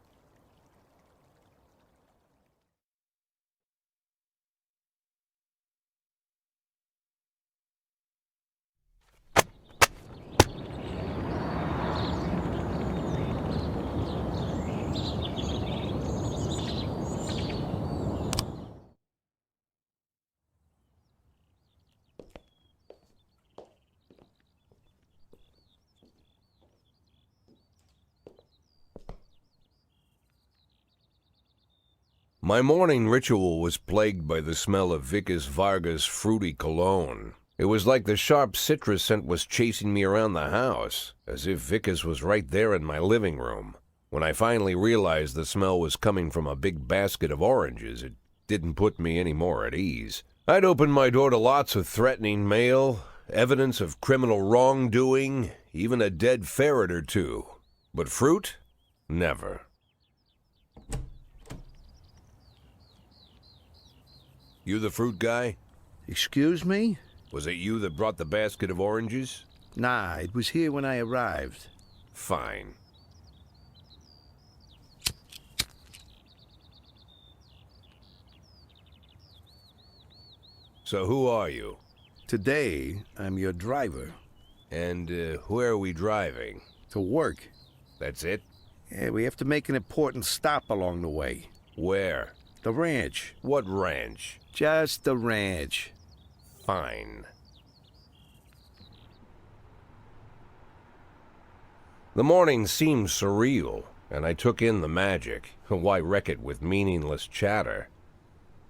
My morning ritual was plagued by the smell of Vickers Vargas' fruity cologne. It was like the sharp citrus scent was chasing me around the house, as if Vickers was right there in my living room. When I finally realized the smell was coming from a big basket of oranges, it didn't put me any more at ease. I'd opened my door to lots of threatening mail, evidence of criminal wrongdoing, even a dead ferret or two. But fruit? Never. You the fruit guy? Excuse me? Was it you that brought the basket of oranges? Nah, it was here when I arrived. Fine. So who are you? Today, I'm your driver. And where are we driving? To work. That's it? Yeah, we have to make an important stop along the way. Where? The ranch. What ranch? Just the ranch. Fine. The morning seemed surreal, and I took in the magic. Why wreck it with meaningless chatter?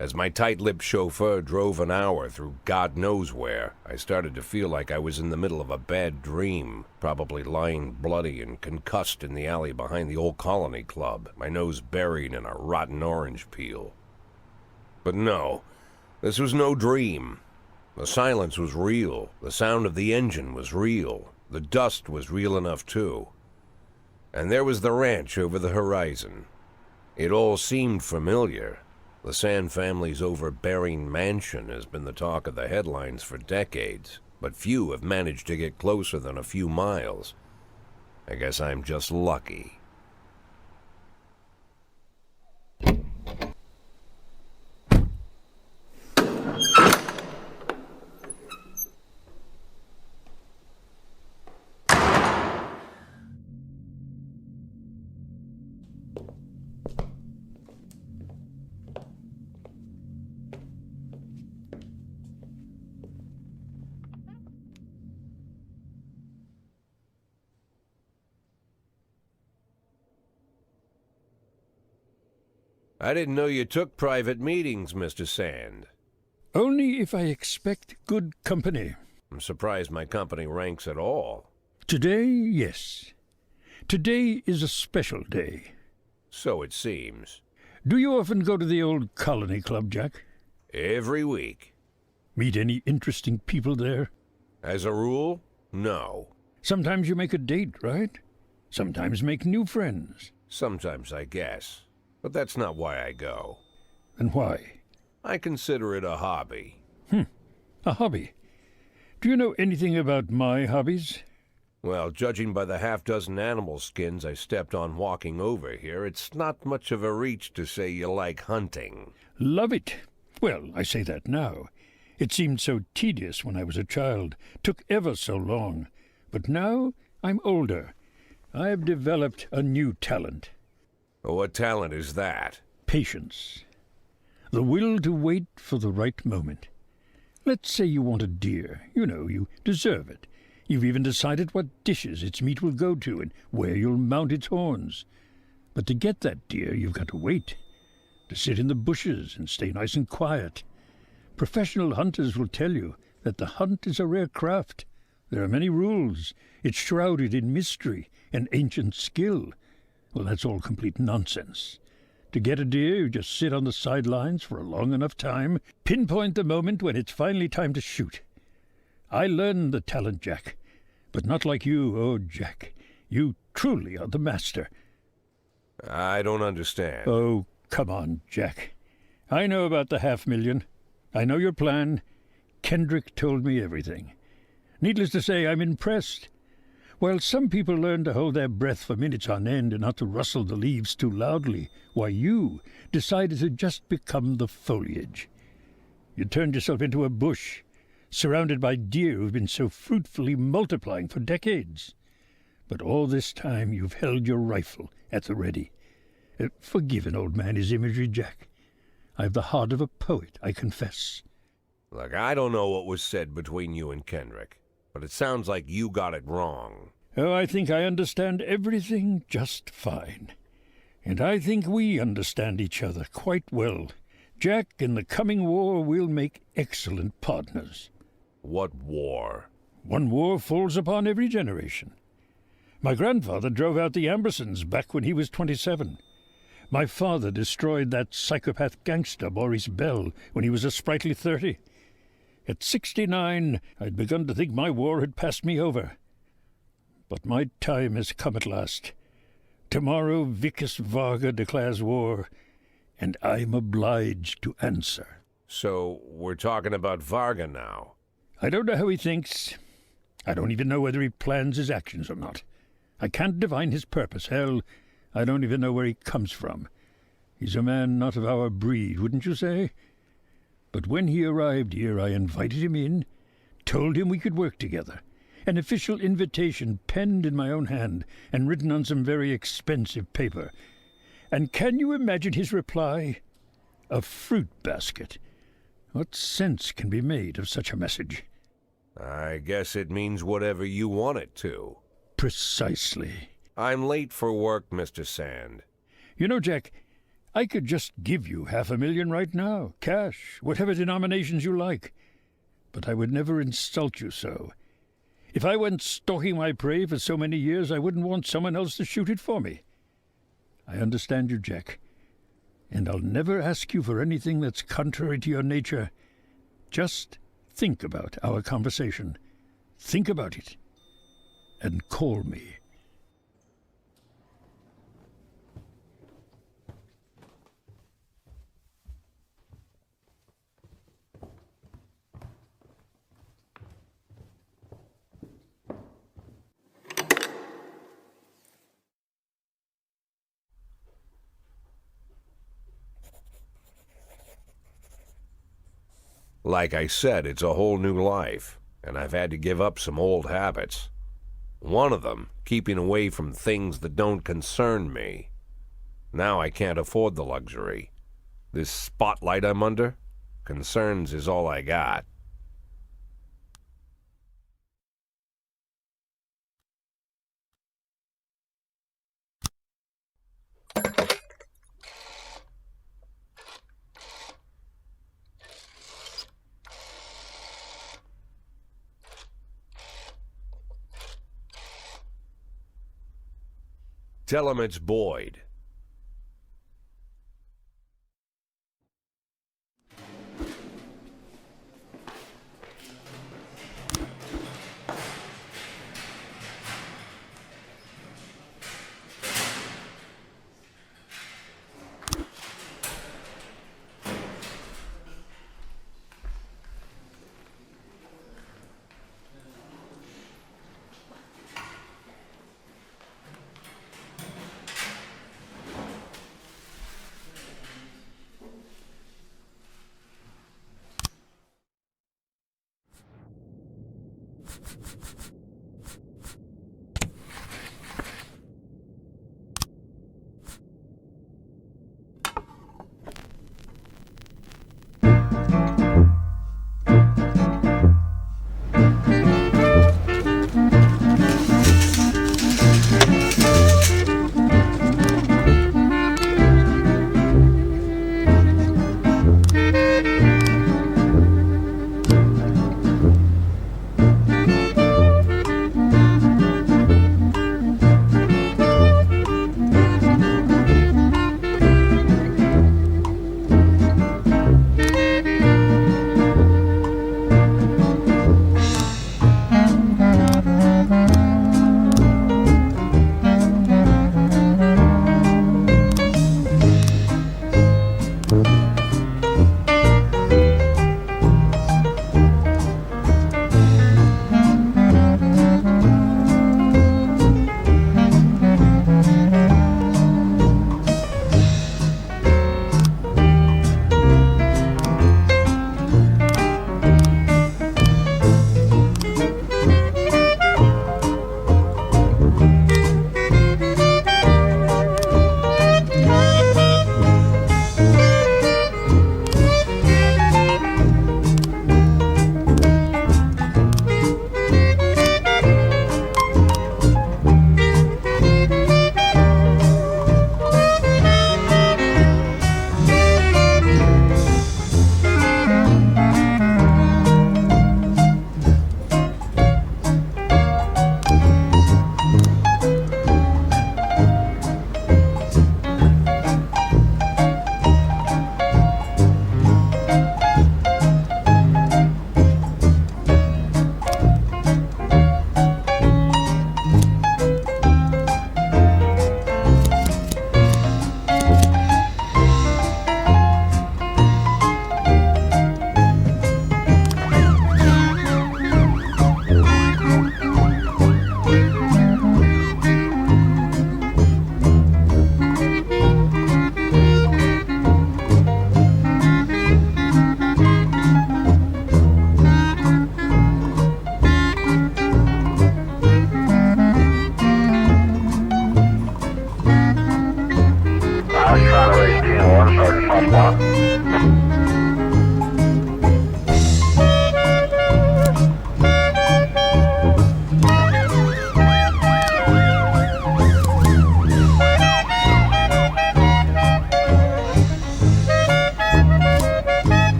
As my tight-lipped chauffeur drove an hour through God knows where, I started to feel like I was in the middle of a bad dream, probably lying bloody and concussed in the alley behind the old Colony Club, my nose buried in a rotten orange peel. But no, this was no dream. The silence was real. The sound of the engine was real. The dust was real enough, too. And there was the ranch over the horizon. It all seemed familiar. The Sand family's overbearing mansion has been the talk of the headlines for decades, but few have managed to get closer than a few miles. I guess I'm just lucky. I didn't know you took private meetings, Mr. Sand. Only if I expect good company. I'm surprised my company ranks at all. Today, yes. Today is a special day. So it seems. Do you often go to the old Colony Club, Jack? Every week. Meet any interesting people there? As a rule, no. Sometimes you make a date, right? Sometimes make new friends. Sometimes, I guess. But that's not why I go. And why? I consider it a hobby. A hobby. Do you know anything about my hobbies? Well, judging by the half-dozen animal skins I stepped on walking over here, it's not much of a reach to say you like hunting. Love it. Well, I say that now. It seemed so tedious when I was a child. Took ever so long. But now I'm older. I've developed a new talent. What talent is that? Patience. The will to wait for the right moment. Let's say you want a deer. You know, you deserve it. You've even decided what dishes its meat will go to and where you'll mount its horns. But to get that deer, you've got to wait. To sit in the bushes and stay nice and quiet. Professional hunters will tell you that the hunt is a rare craft. There are many rules. It's shrouded in mystery and ancient skill. Well, that's all complete nonsense. To get a deer, you just sit on the sidelines for a long enough time, pinpoint the moment when it's finally time to shoot. I learned the talent, Jack, but not like you. Oh, Jack, you truly are the master. I don't understand. Oh, come on, Jack. I know about the 500,000. I know your plan. Kendrick told me everything. Needless to say, I'm impressed. While some people learn to hold their breath for minutes on end and not to rustle the leaves too loudly, why you decided to just become the foliage. You turned yourself into a bush, surrounded by deer who've been so fruitfully multiplying for decades. But all this time you've held your rifle at the ready. Forgive an old man his imagery, Jack. I've the heart of a poet, I confess. Look, I don't know what was said between you and Kendrick, but it sounds like you got it wrong. Oh, I think I understand everything just fine. And I think we understand each other quite well. Jack, in the coming war, we'll make excellent partners. What war? One war falls upon every generation. My grandfather drove out the Ambersons back when he was 27. My father destroyed that psychopath gangster, Maurice Bell, when he was a sprightly 30. At 69, I'd begun to think my war had passed me over. But my time has come at last. Tomorrow Vicus Varga declares war, and I'm obliged to answer. So we're talking about Varga now? I don't know how he thinks. I don't even know whether he plans his actions or not. I can't divine his purpose. Hell, I don't even know where he comes from. He's a man not of our breed, wouldn't you say? But when he arrived here, I invited him in, told him we could work together. An official invitation penned in my own hand and written on some very expensive paper. And can you imagine his reply? A fruit basket. What sense can be made of such a message? I guess it means whatever you want it to. Precisely. I'm late for work, Mr. Sand. You know, Jack, I could just give you 500,000 right now, cash, whatever denominations you like. But I would never insult you so. If I went stalking my prey for so many years, I wouldn't want someone else to shoot it for me. I understand you, Jack, and I'll never ask you for anything that's contrary to your nature. Just think about our conversation. Think about it, and call me. Like I said, it's a whole new life, and I've had to give up some old habits. One of them, keeping away from things that don't concern me. Now I can't afford the luxury. This spotlight I'm under, concerns is all I got. Tell him it's Boyd.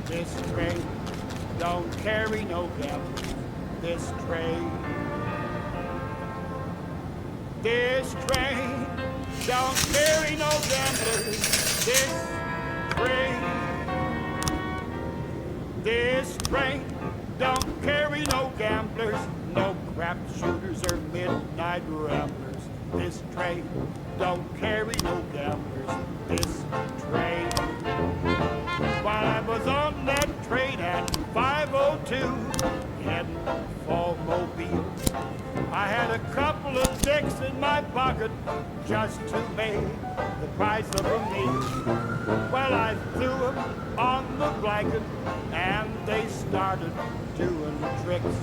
This train don't carry no gamblers. This train don't carry no gamblers. This train don't carry no gamblers, no crap shooters or midnight ramblers. This train don't carry no gamblers. This train. While I was on that train at 5:02, heading for Mobile, I had a couple of dicks in my pocket just to make the price of a meal. Well, I threw them on the blanket and they started doing tricks.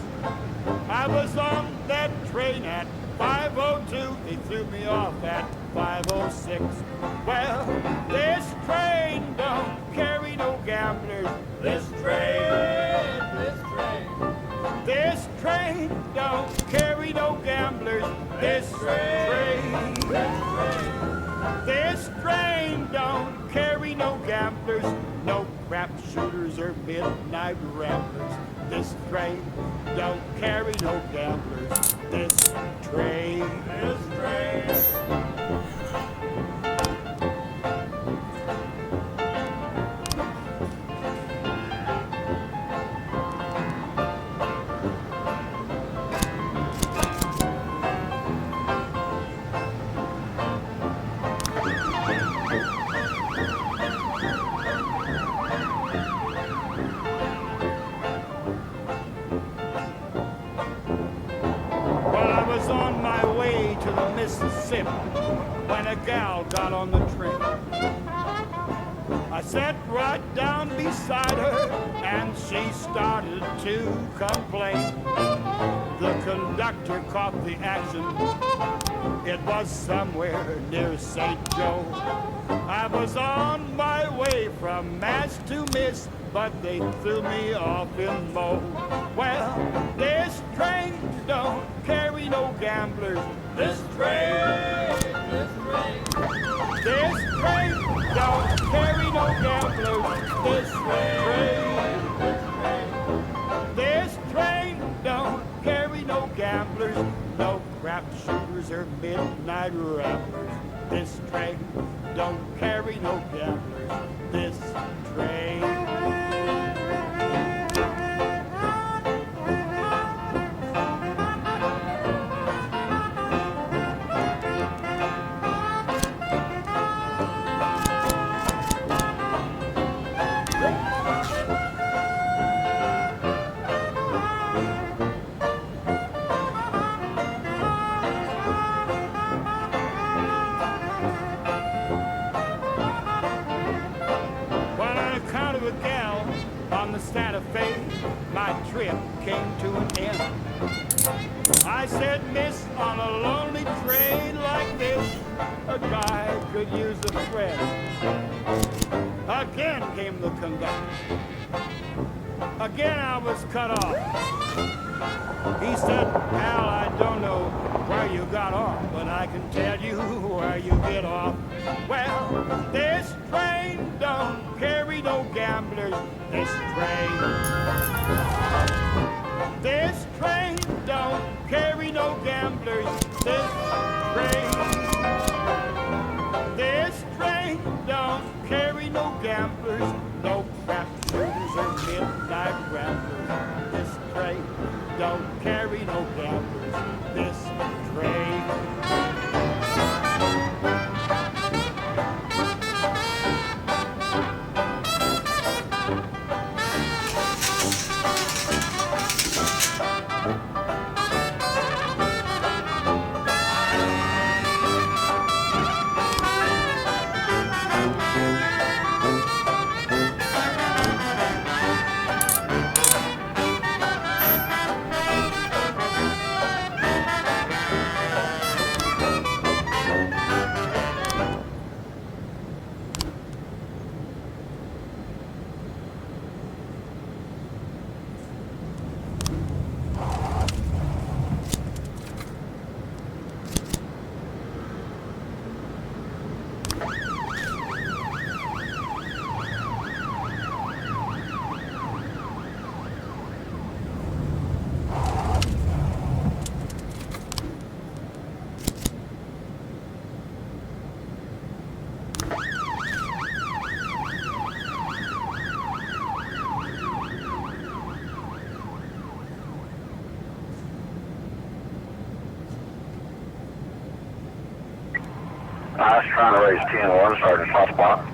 I was on that train at 5:02, they threw me off at 5:06. Well, this train don't carry no gamblers. This train don't carry no gamblers. This train don't carry no gamblers, no crap shooters or midnight ramblers. This train don't carry no gamblers. This train. Mississippi when a gal got on the train. I sat right down beside her and she started to complain. The conductor caught the action. It was somewhere near St. Joe. I was on my way from Mass to Miss, but they threw me off in Mo. Well, this train don't carry no gamblers. This train don't carry no gamblers. This train don't carry no gamblers, no crap shooters or midnight ramblers. This train don't carry no gamblers. This train. Santa Fe, my trip came to an end. I said, miss, on a lonely train like this, a guy could use a friend. Again came the conductor. Again I was cut off. He said, pal, I don't know where you got off, but I can tell you where you get off. Well, this train don't carry no gamblers. This train don't carry no gamblers. This train don't carry no gamblers, no crap shooters or midnight ramblers. This train don't carry no gamblers. This train. I was trying to raise 10-1, Sergeant, hot spot.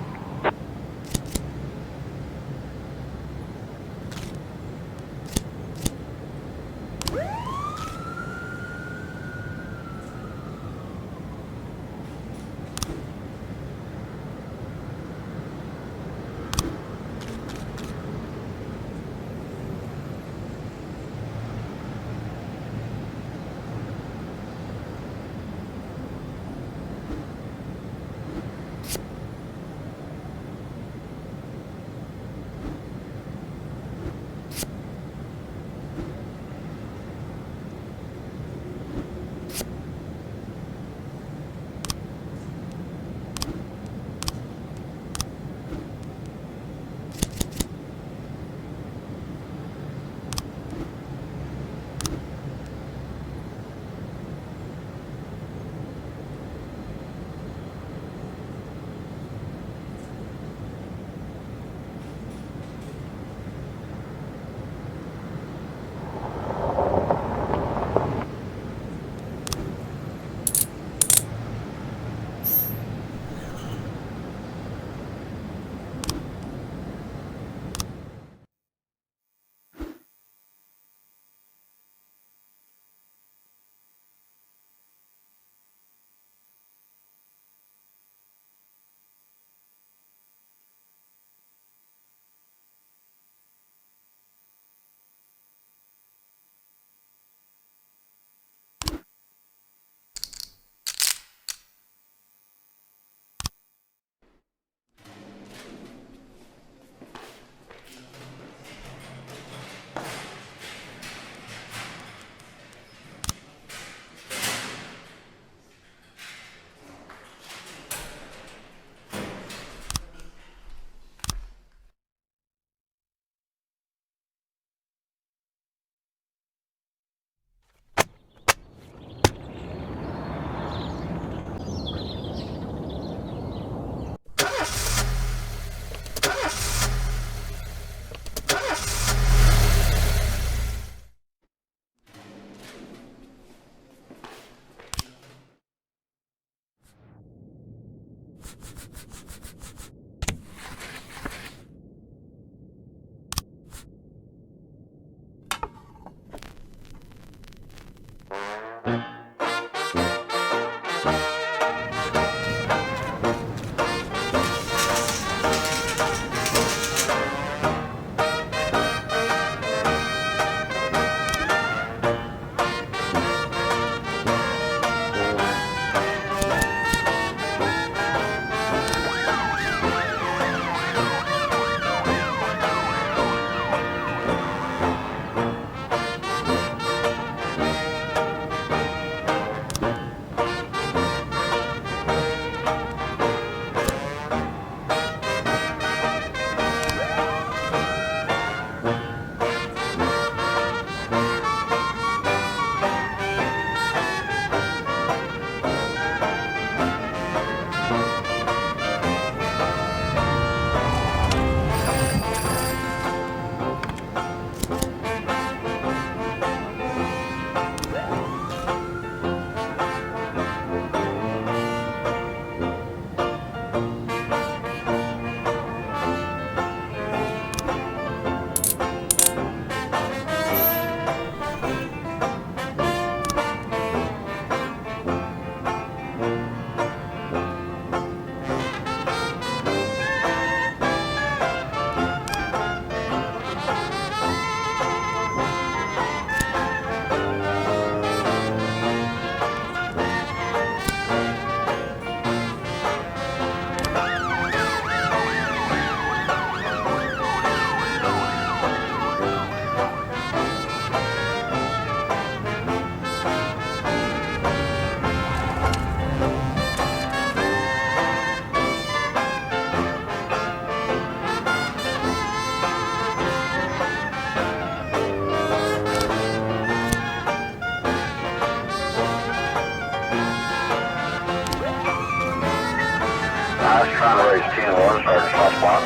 I was trying to raise 10-1, Sergeant, hot spot.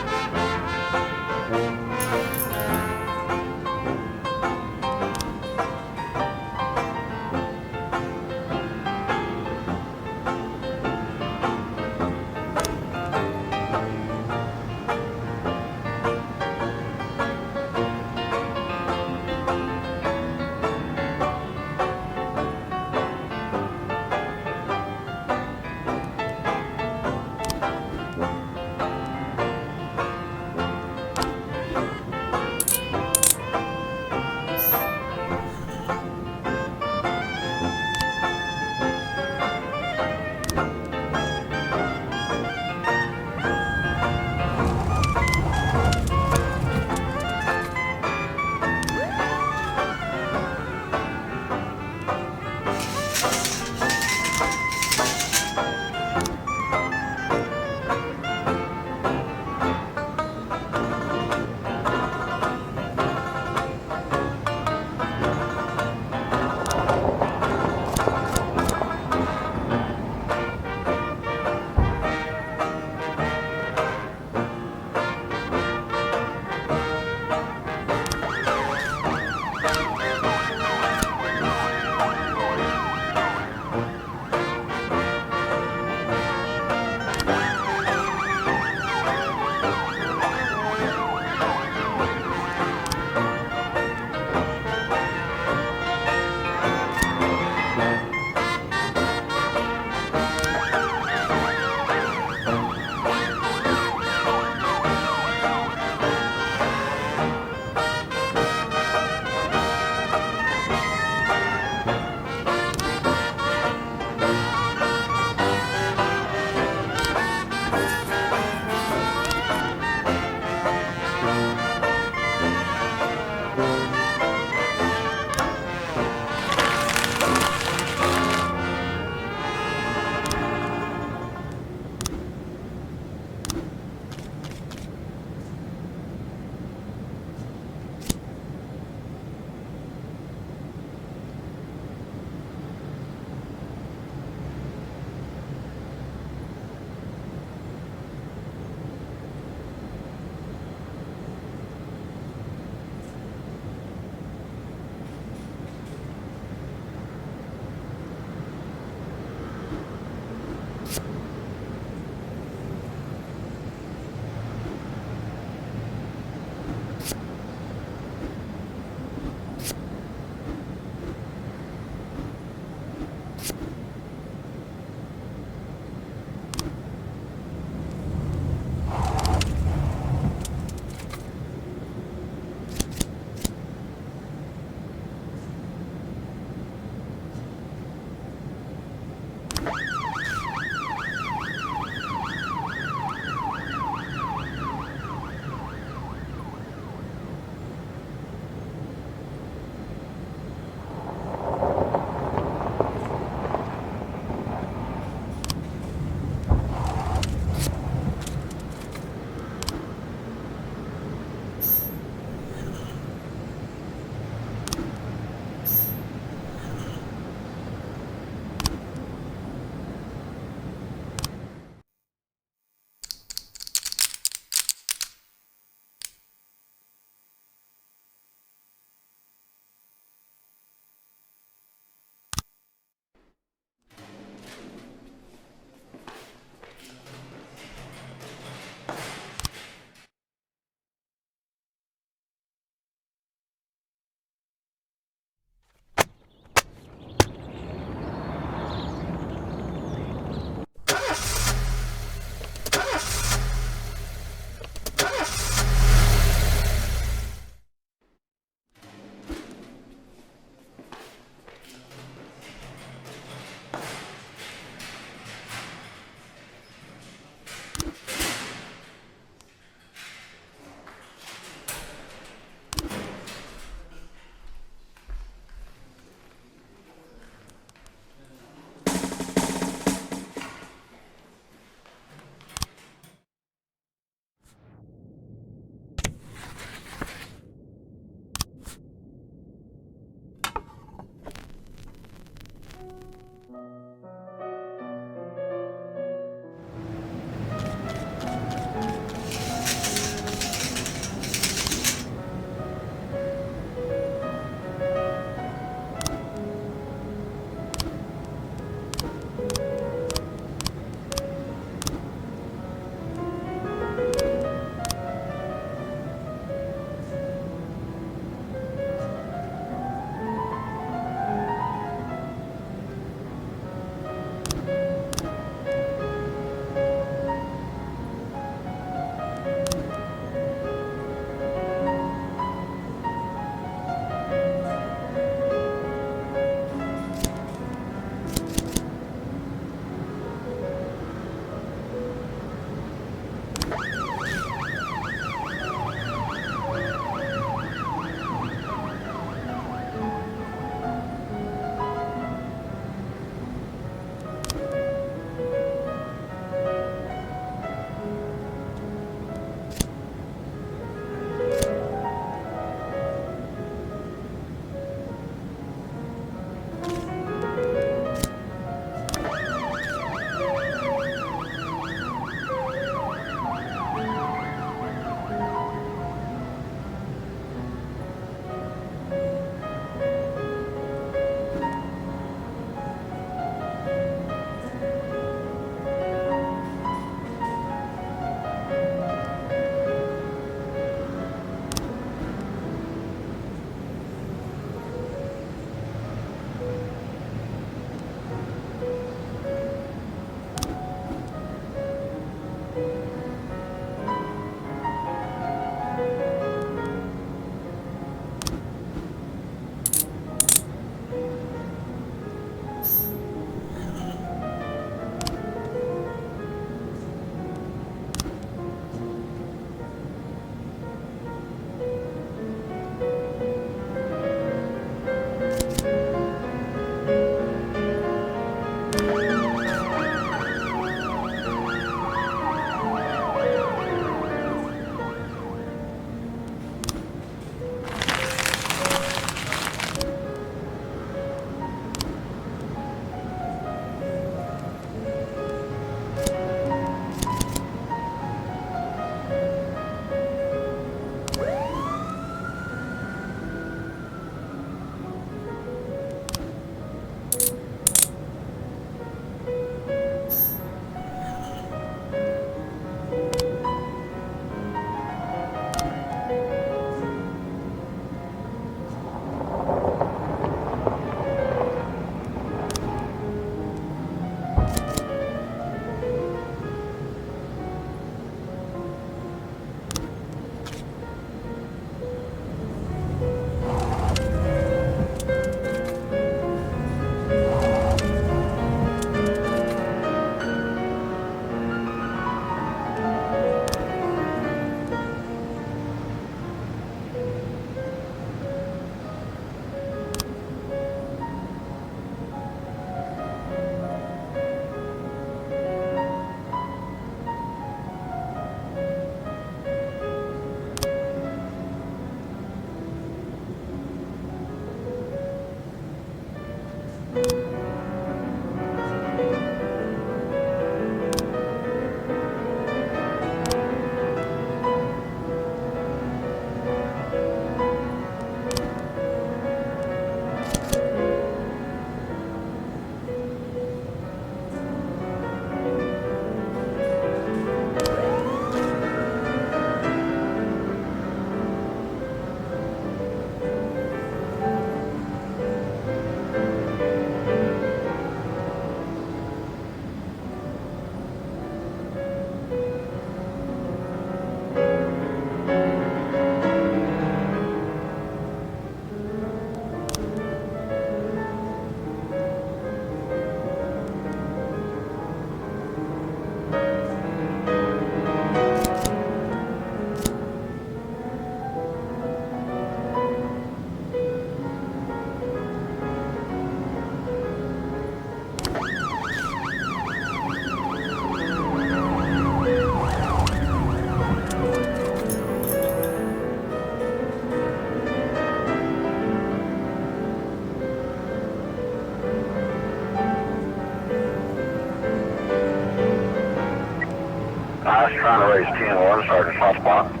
trying to raise T1, Sergeant's hot spot.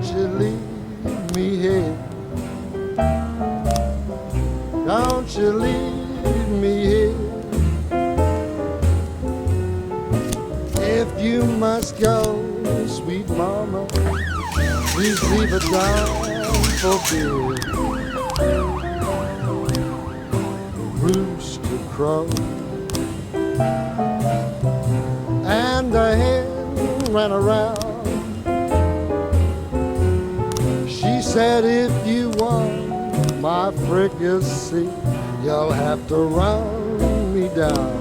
Don't you leave me here. Don't you leave me here. If you must go, sweet mama, please leave a dime for beer. Rooster crow and a hen ran around. She said, if you want my fricassee, you'll have to run me down.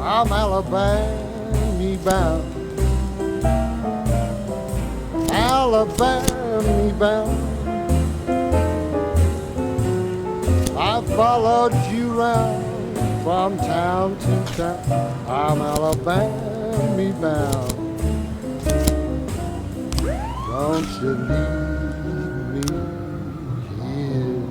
I'm Alabama bound, Alabama bound. I followed you round from town to town. I'm Alabama bound. Don't you leave me here.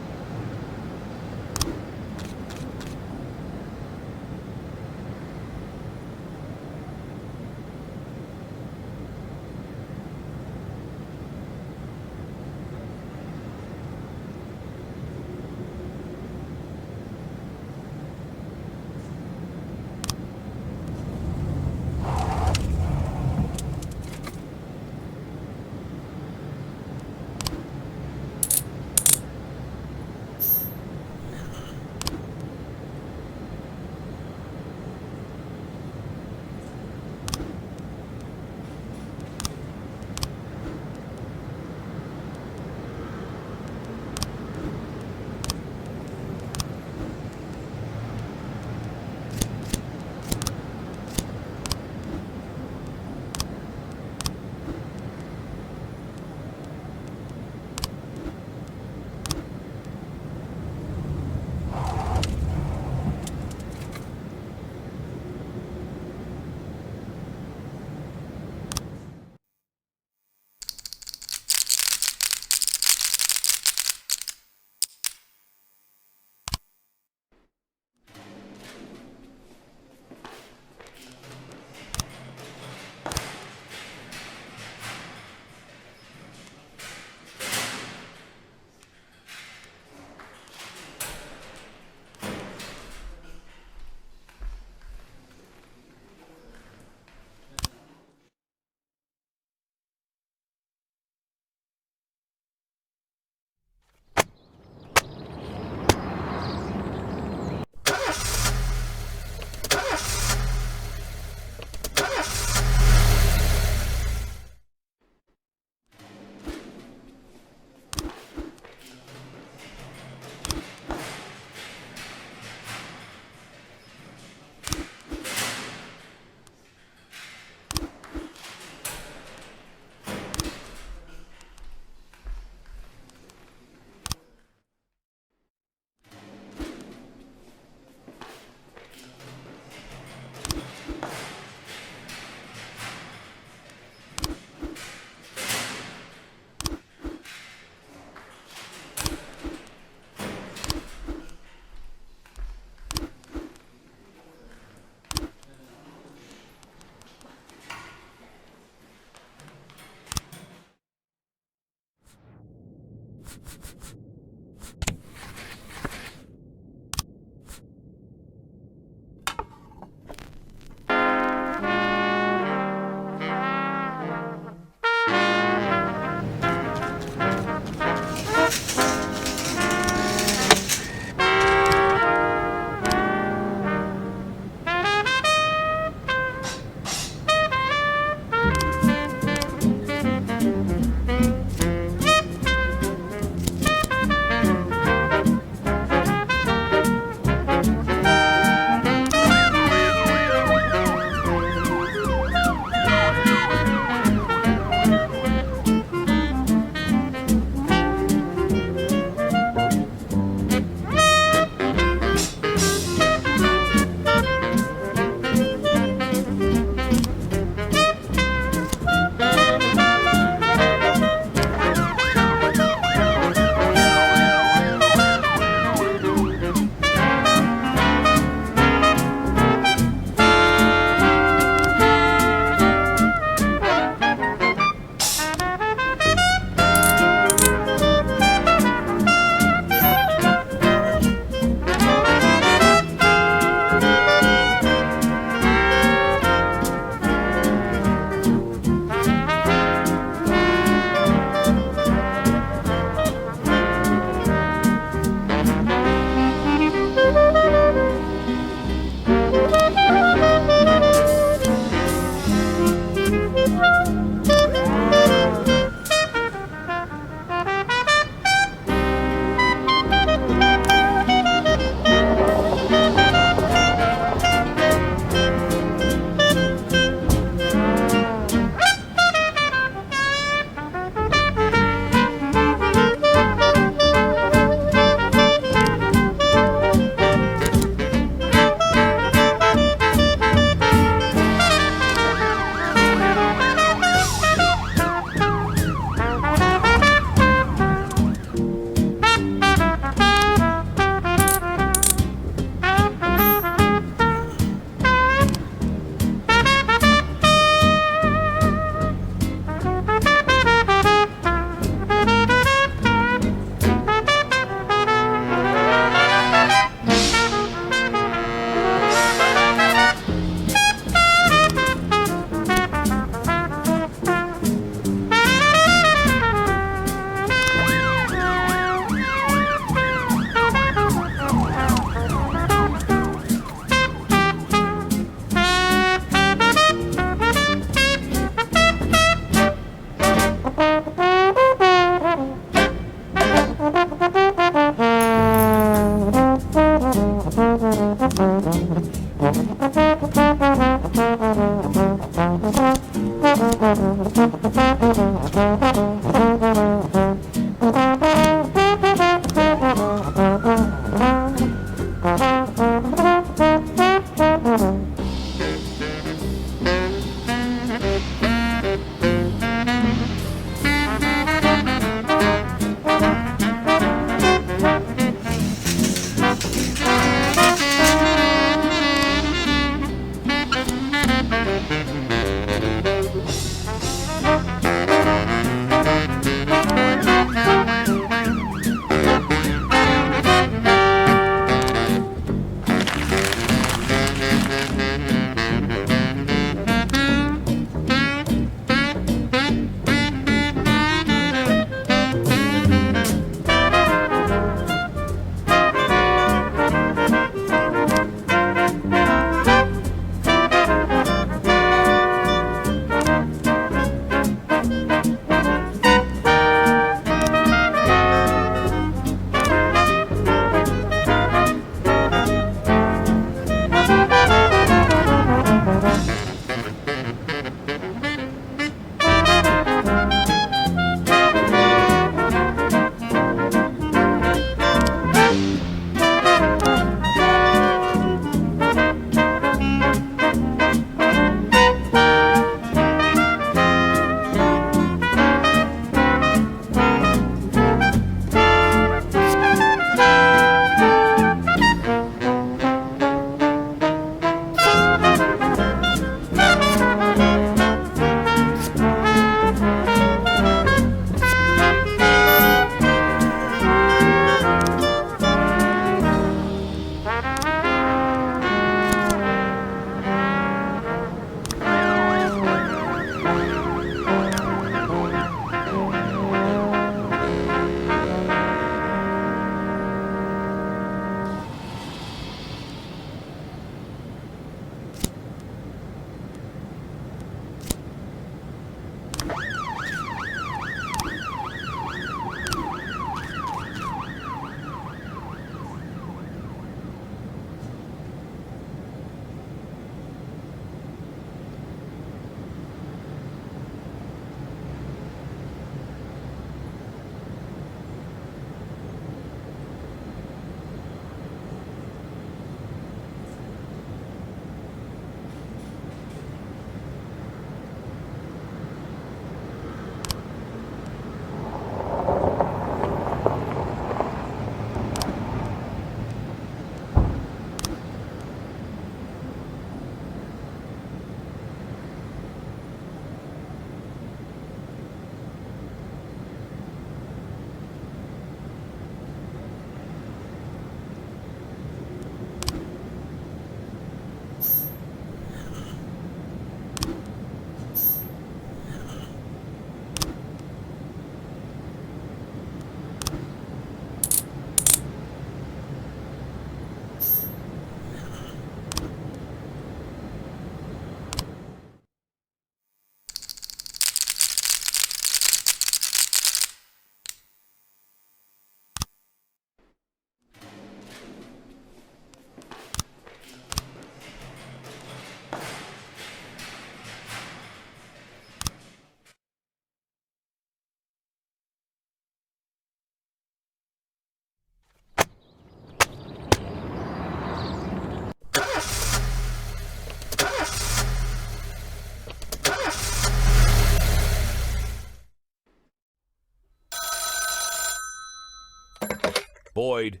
Boyd.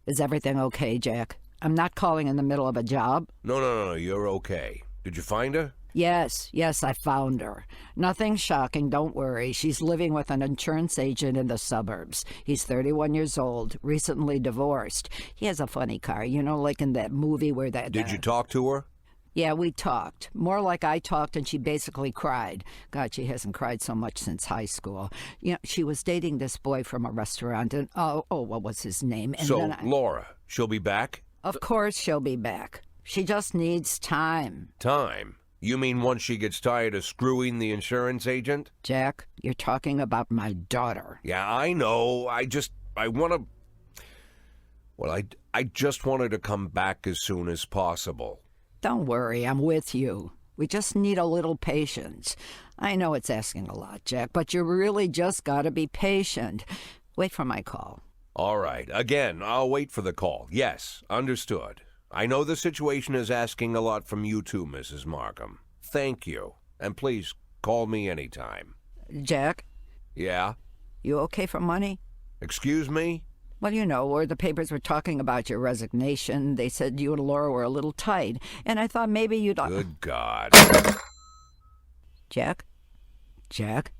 Is everything okay, Jack? I'm not calling in the middle of a job. No, you're okay. Did you find her? Yes, I found her. Nothing shocking, don't worry. She's living with an insurance agent in the suburbs. He's 31 years old, recently divorced. He has a funny car, you know, like in that movie where that... Did you talk to her? Yeah, we talked. More like I talked and she basically cried. God, she hasn't cried so much since high school. You know, she was dating this boy from a restaurant and, what was his name? And so, Laura, she'll be back? Of course she'll be back. She just needs time. Time? You mean once she gets tired of screwing the insurance agent? Jack, you're talking about my daughter. Yeah, I know. I want to... Well, I just wanted to come back as soon as possible. Don't worry, I'm with you. We just need a little patience. I know it's asking a lot, Jack, but you really just gotta be patient. Wait for my call. All right. Again, I'll wait for the call. Yes, understood. I know the situation is asking a lot from you too, Mrs. Markham. Thank you. And please, call me anytime. Jack? Yeah? You okay for money? Excuse me? Well, you know, where the papers were talking about your resignation, they said you and Laura were a little tight, and I thought maybe you'd... Good God. Jack? Jack?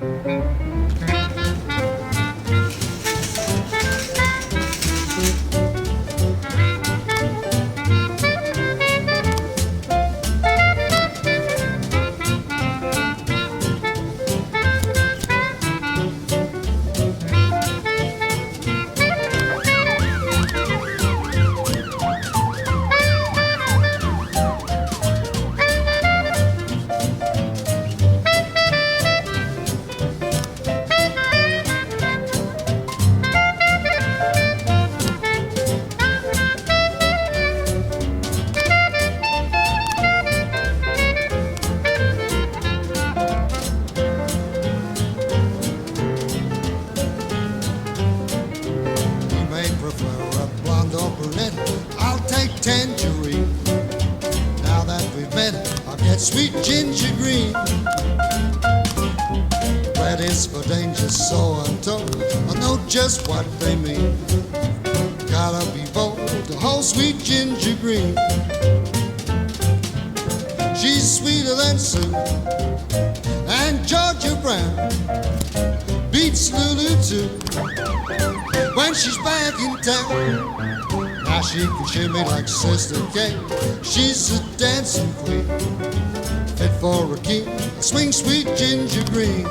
You may prefer a blonde or brunette. I'll take tangerine. Now that we've met, I'll get sweet ginger green. Red is for danger, so I'm told. I know just what they mean. Gotta be bold to hold sweet ginger green. She's sweeter than Sue and Georgia Brown. Beats Lulu too when she's back in town. Now she can shimmy like Sister Kate. She's a dancing queen, fit for a king. Swing sweet ginger green.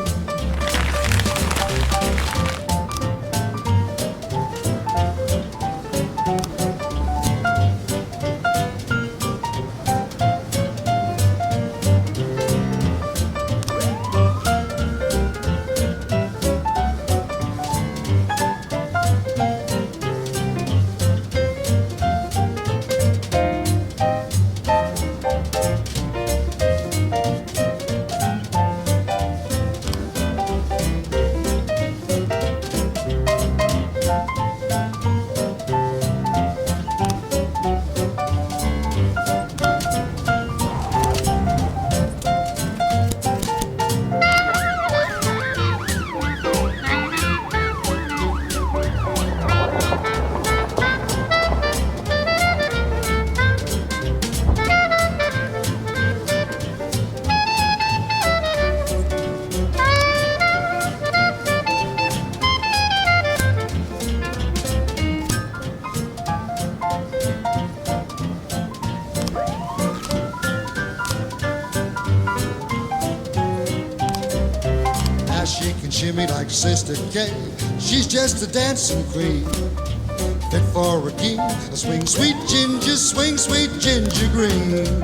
She can shimmy like Sister Kate. She's just a dancing queen, fit for a king. Swing sweet ginger green.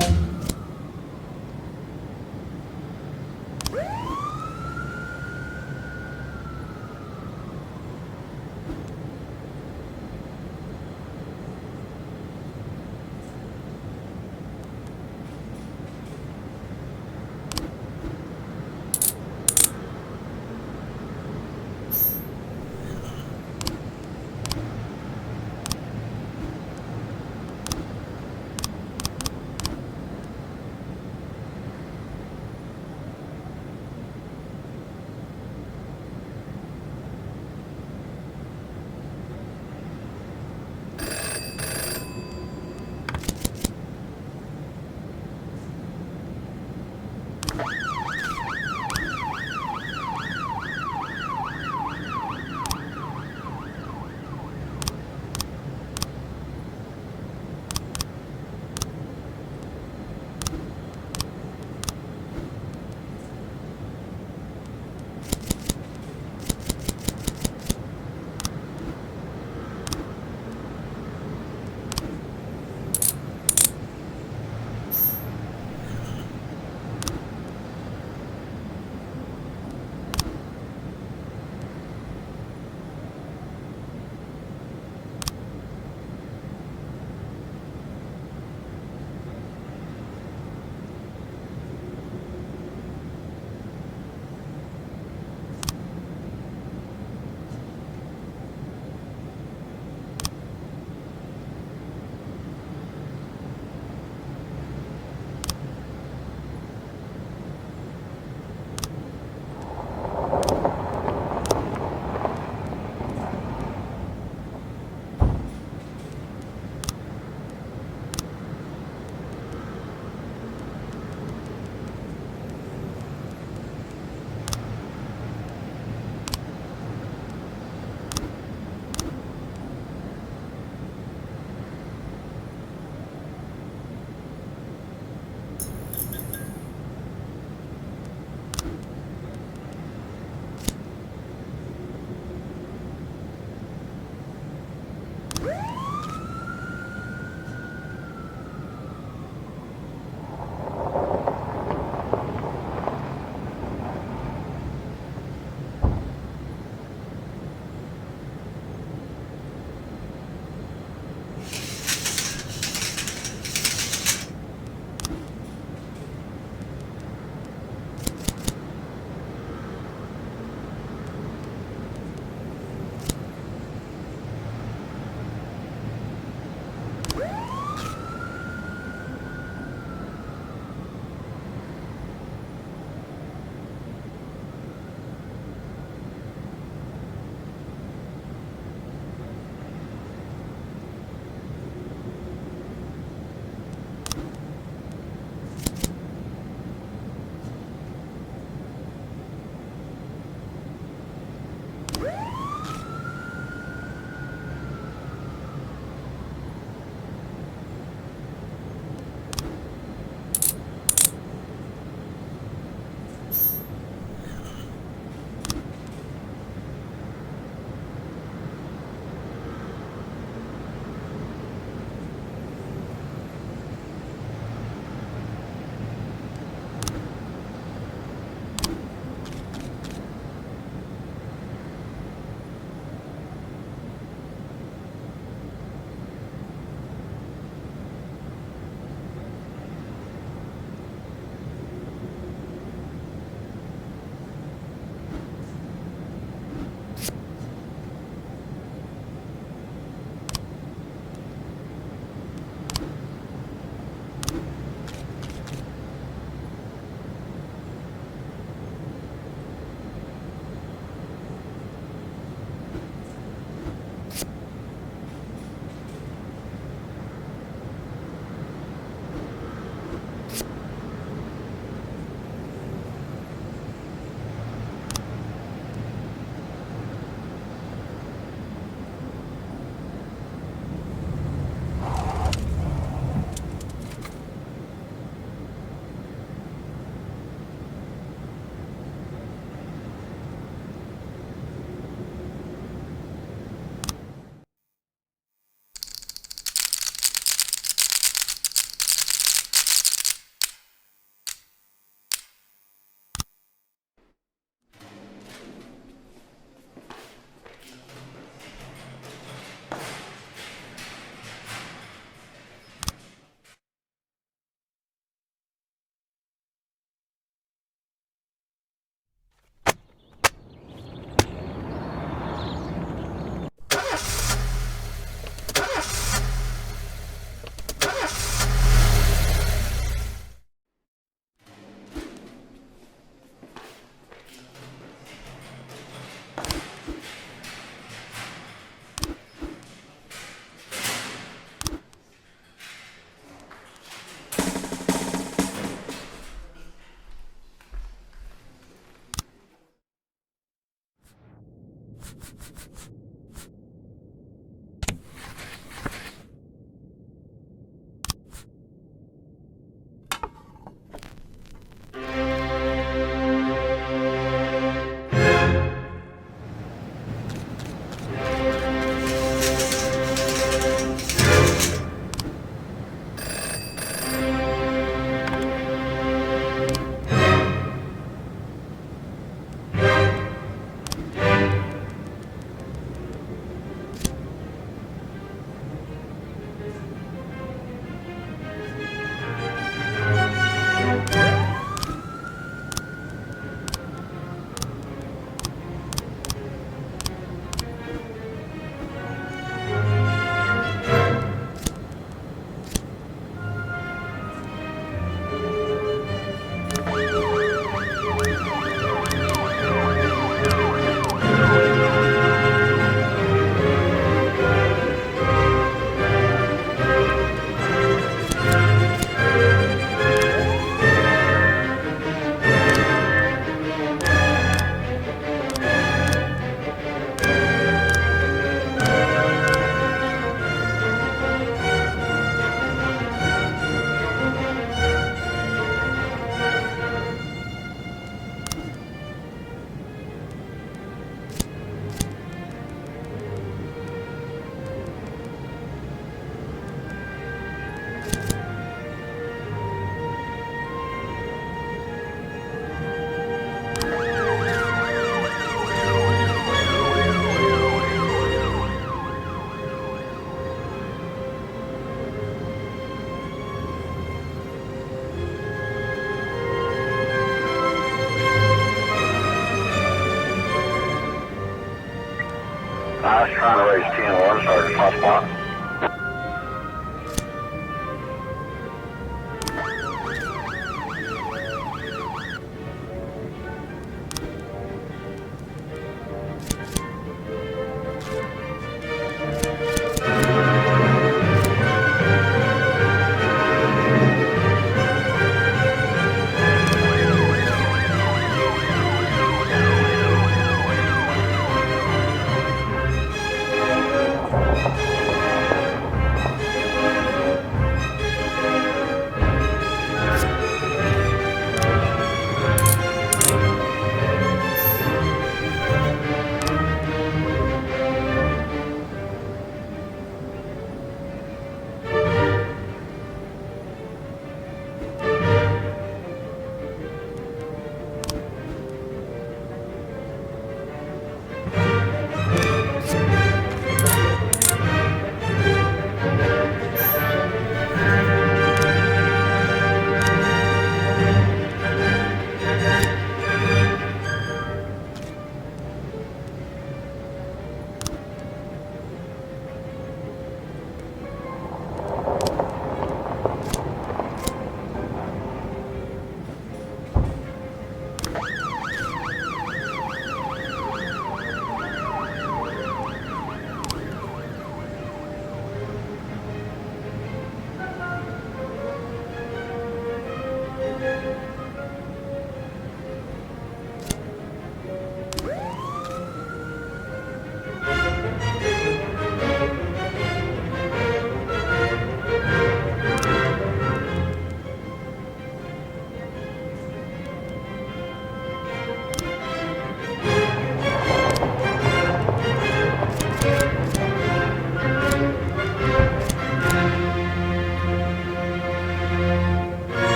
I was trying to raise 10-1, Sergeant Hot Spot.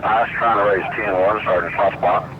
I was trying to raise 10-1, Sergeant Hot Spot.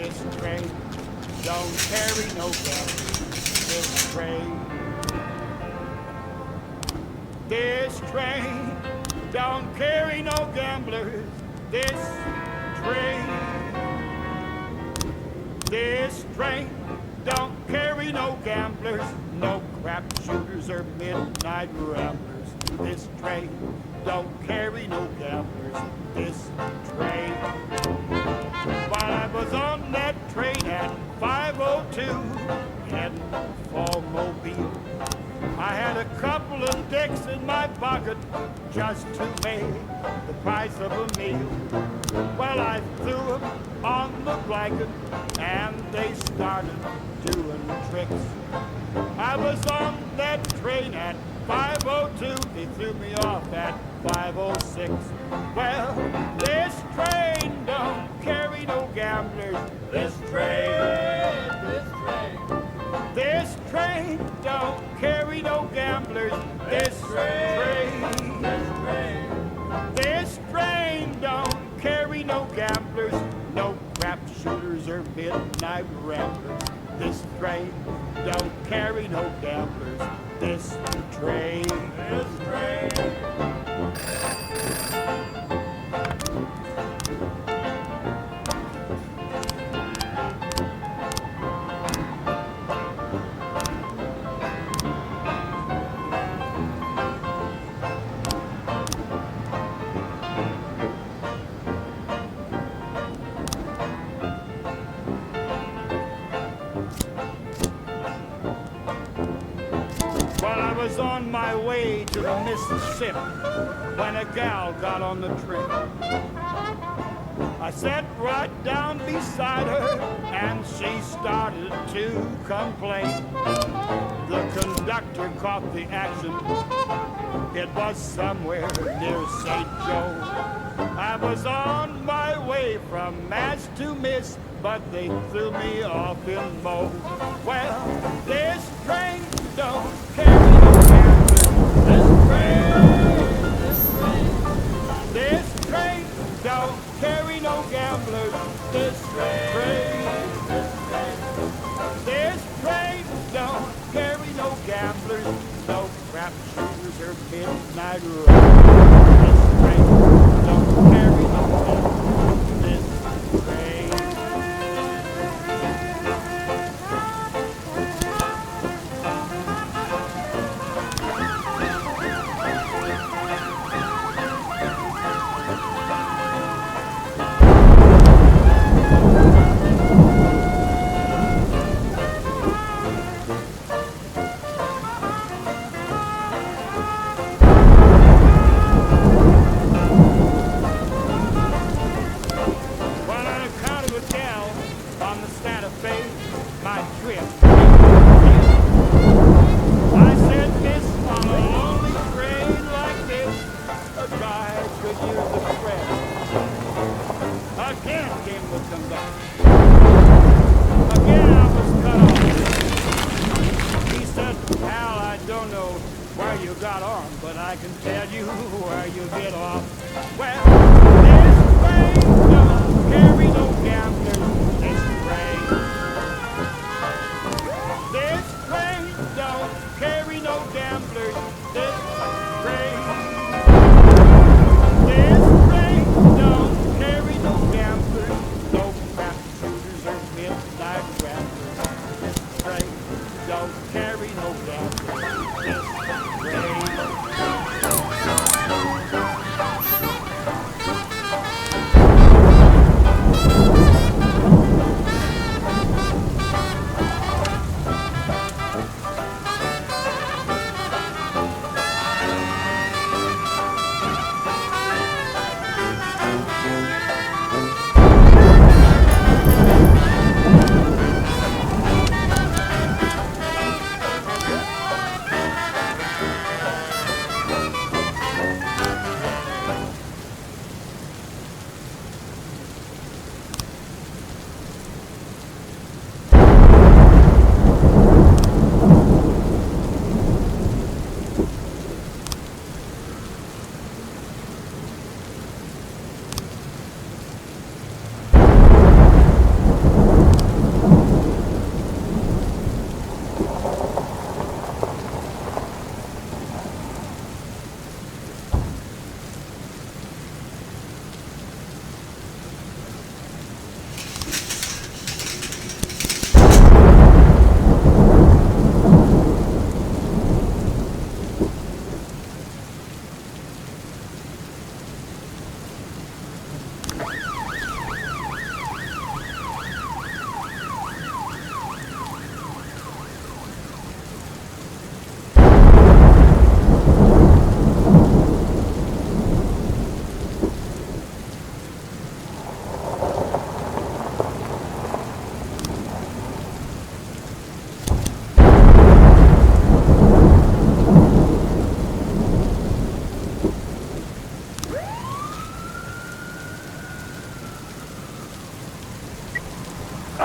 This train don't carry no gamblers. This train. This train don't carry no gamblers. This train. This train don't carry no gamblers, no crap shooters or midnight ramblers. This train don't carry no gamblers. This train. While I was on that train at 5:02 heading for Mobile, I had a couple of dicks in my pocket just to make the price of a meal. Well, I threw them on the blanket and they started doing tricks. I was on that train at 5:02, they threw me off at 5:06. Well, this train don't carry no gamblers. This train, this train don't carry no gamblers. This train, this train don't carry no gamblers, no crap shooters or midnight ramblers. This train don't carry no gamblers. This train, this train. Was on my way to the Mississippi when a gal got on the train. I sat right down beside her and she started to complain. The conductor caught the action. It was somewhere near St. Joe. I was on my way from Mass to Miss, but they threw me off in Mo. Well, this train don't carry no gamblers. This train, this train don't carry no gamblers. This train, this train don't carry no gamblers, no crap shooters or midnight ramblers. This train don't carry no gamblers. This train.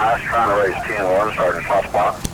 I was trying to raise team 1, Sergeant Hot Spot.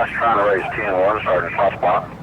Last trying to raise TN1, Sergeant's hot spot.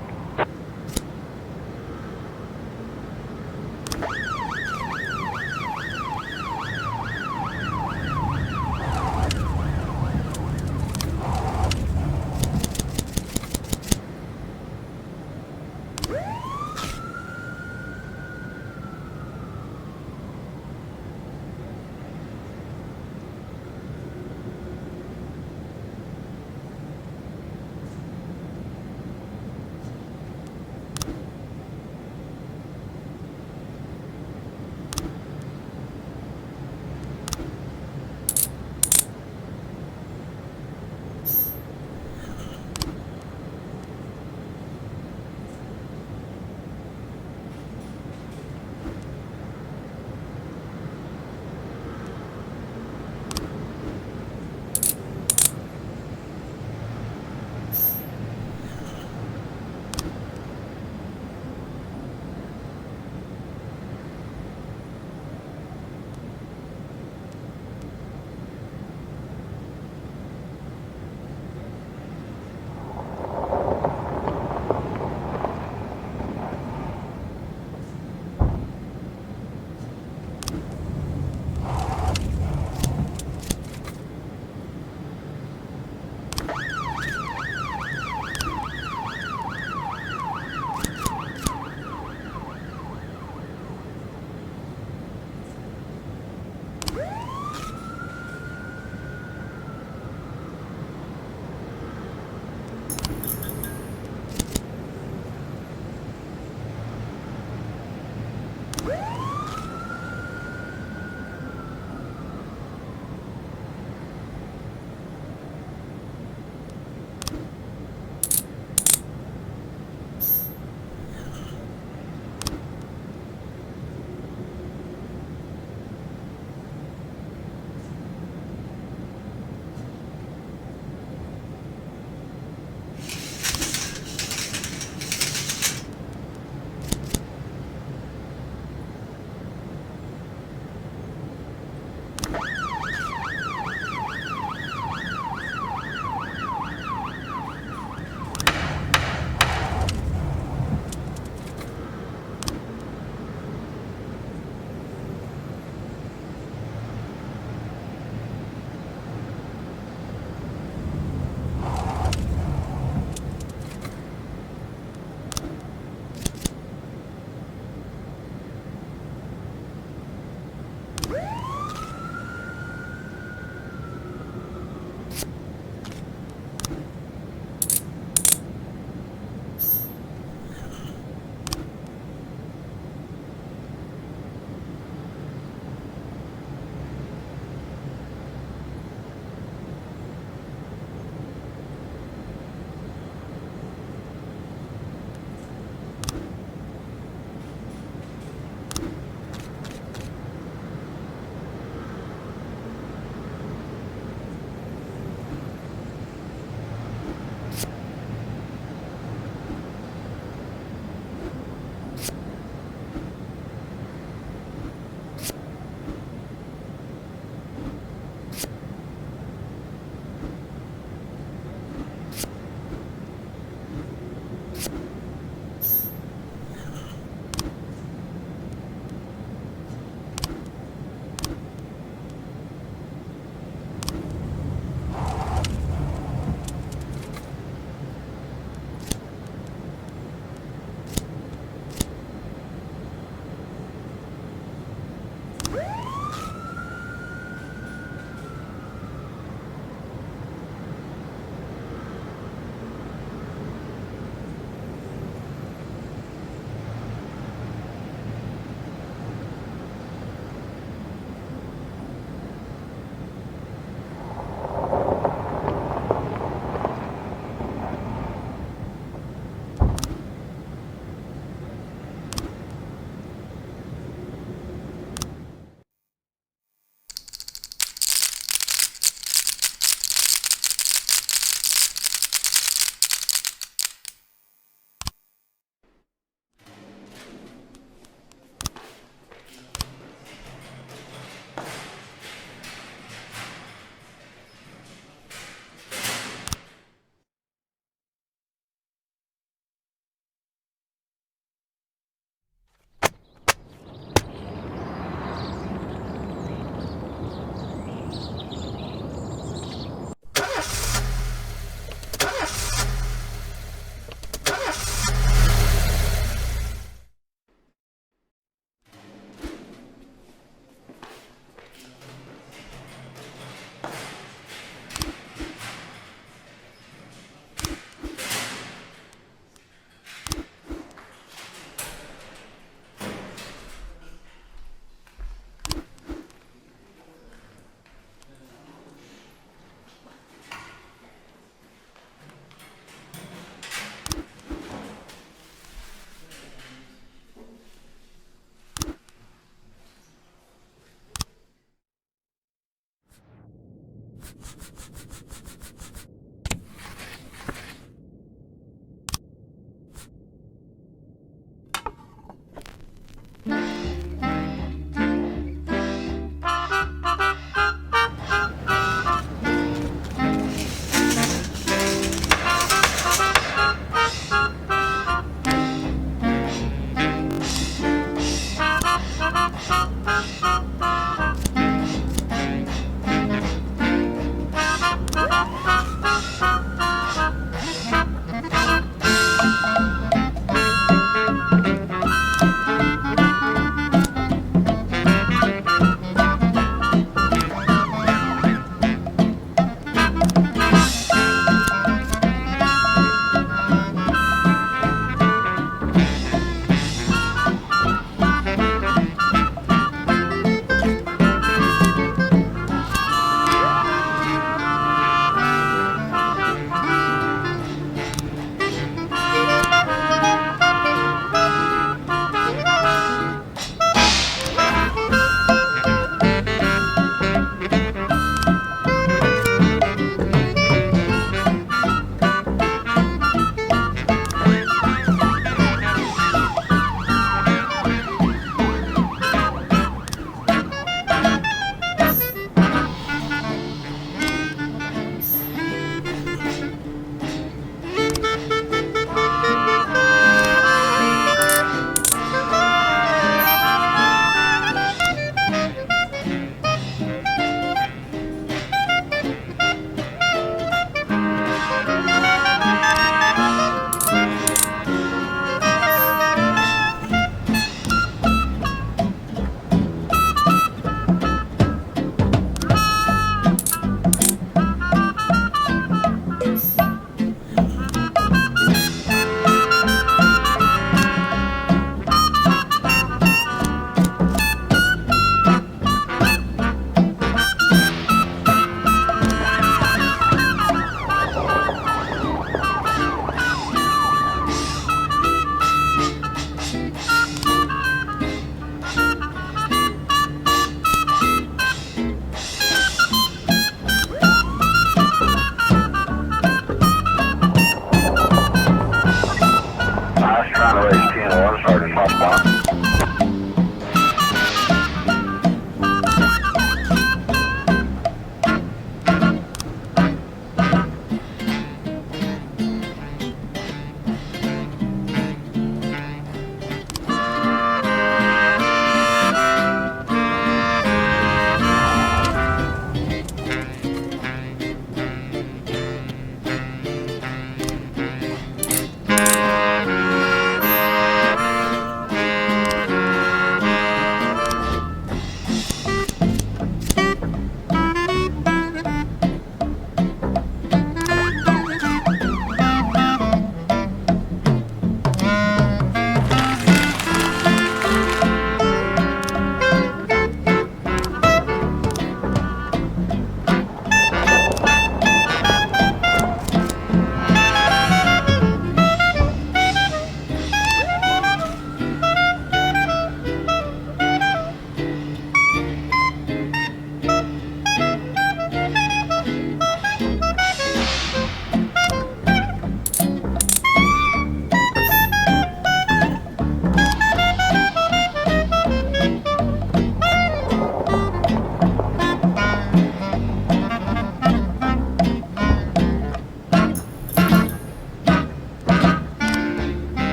Sergeant's hotspot.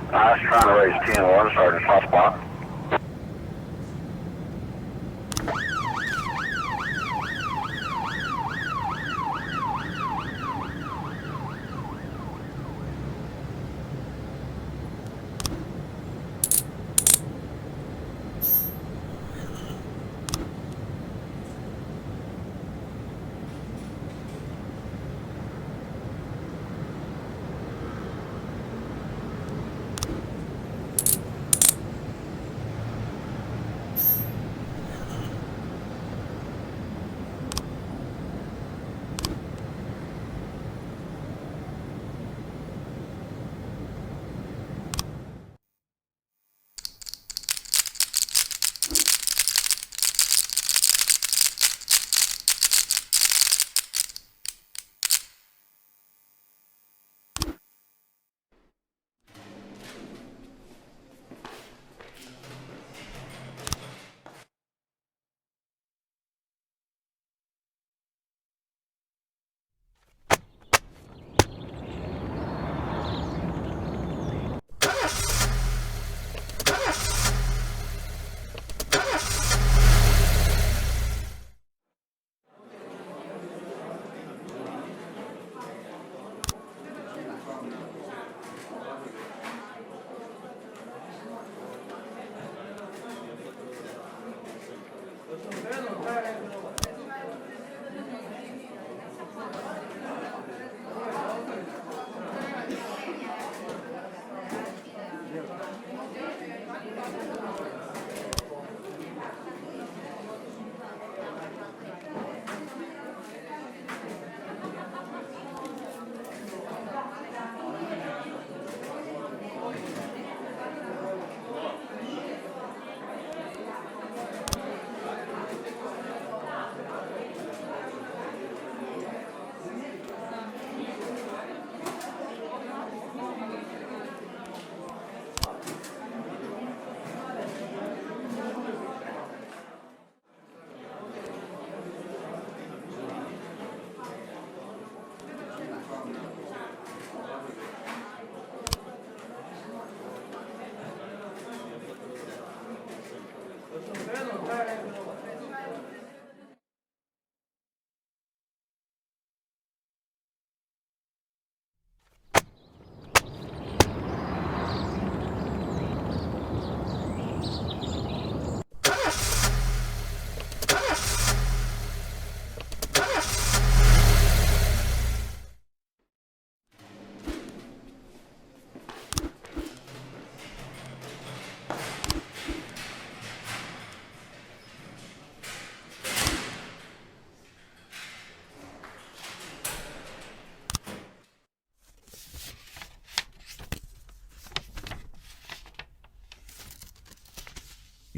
I was trying to raise 10-1, Sergeant's hotspot.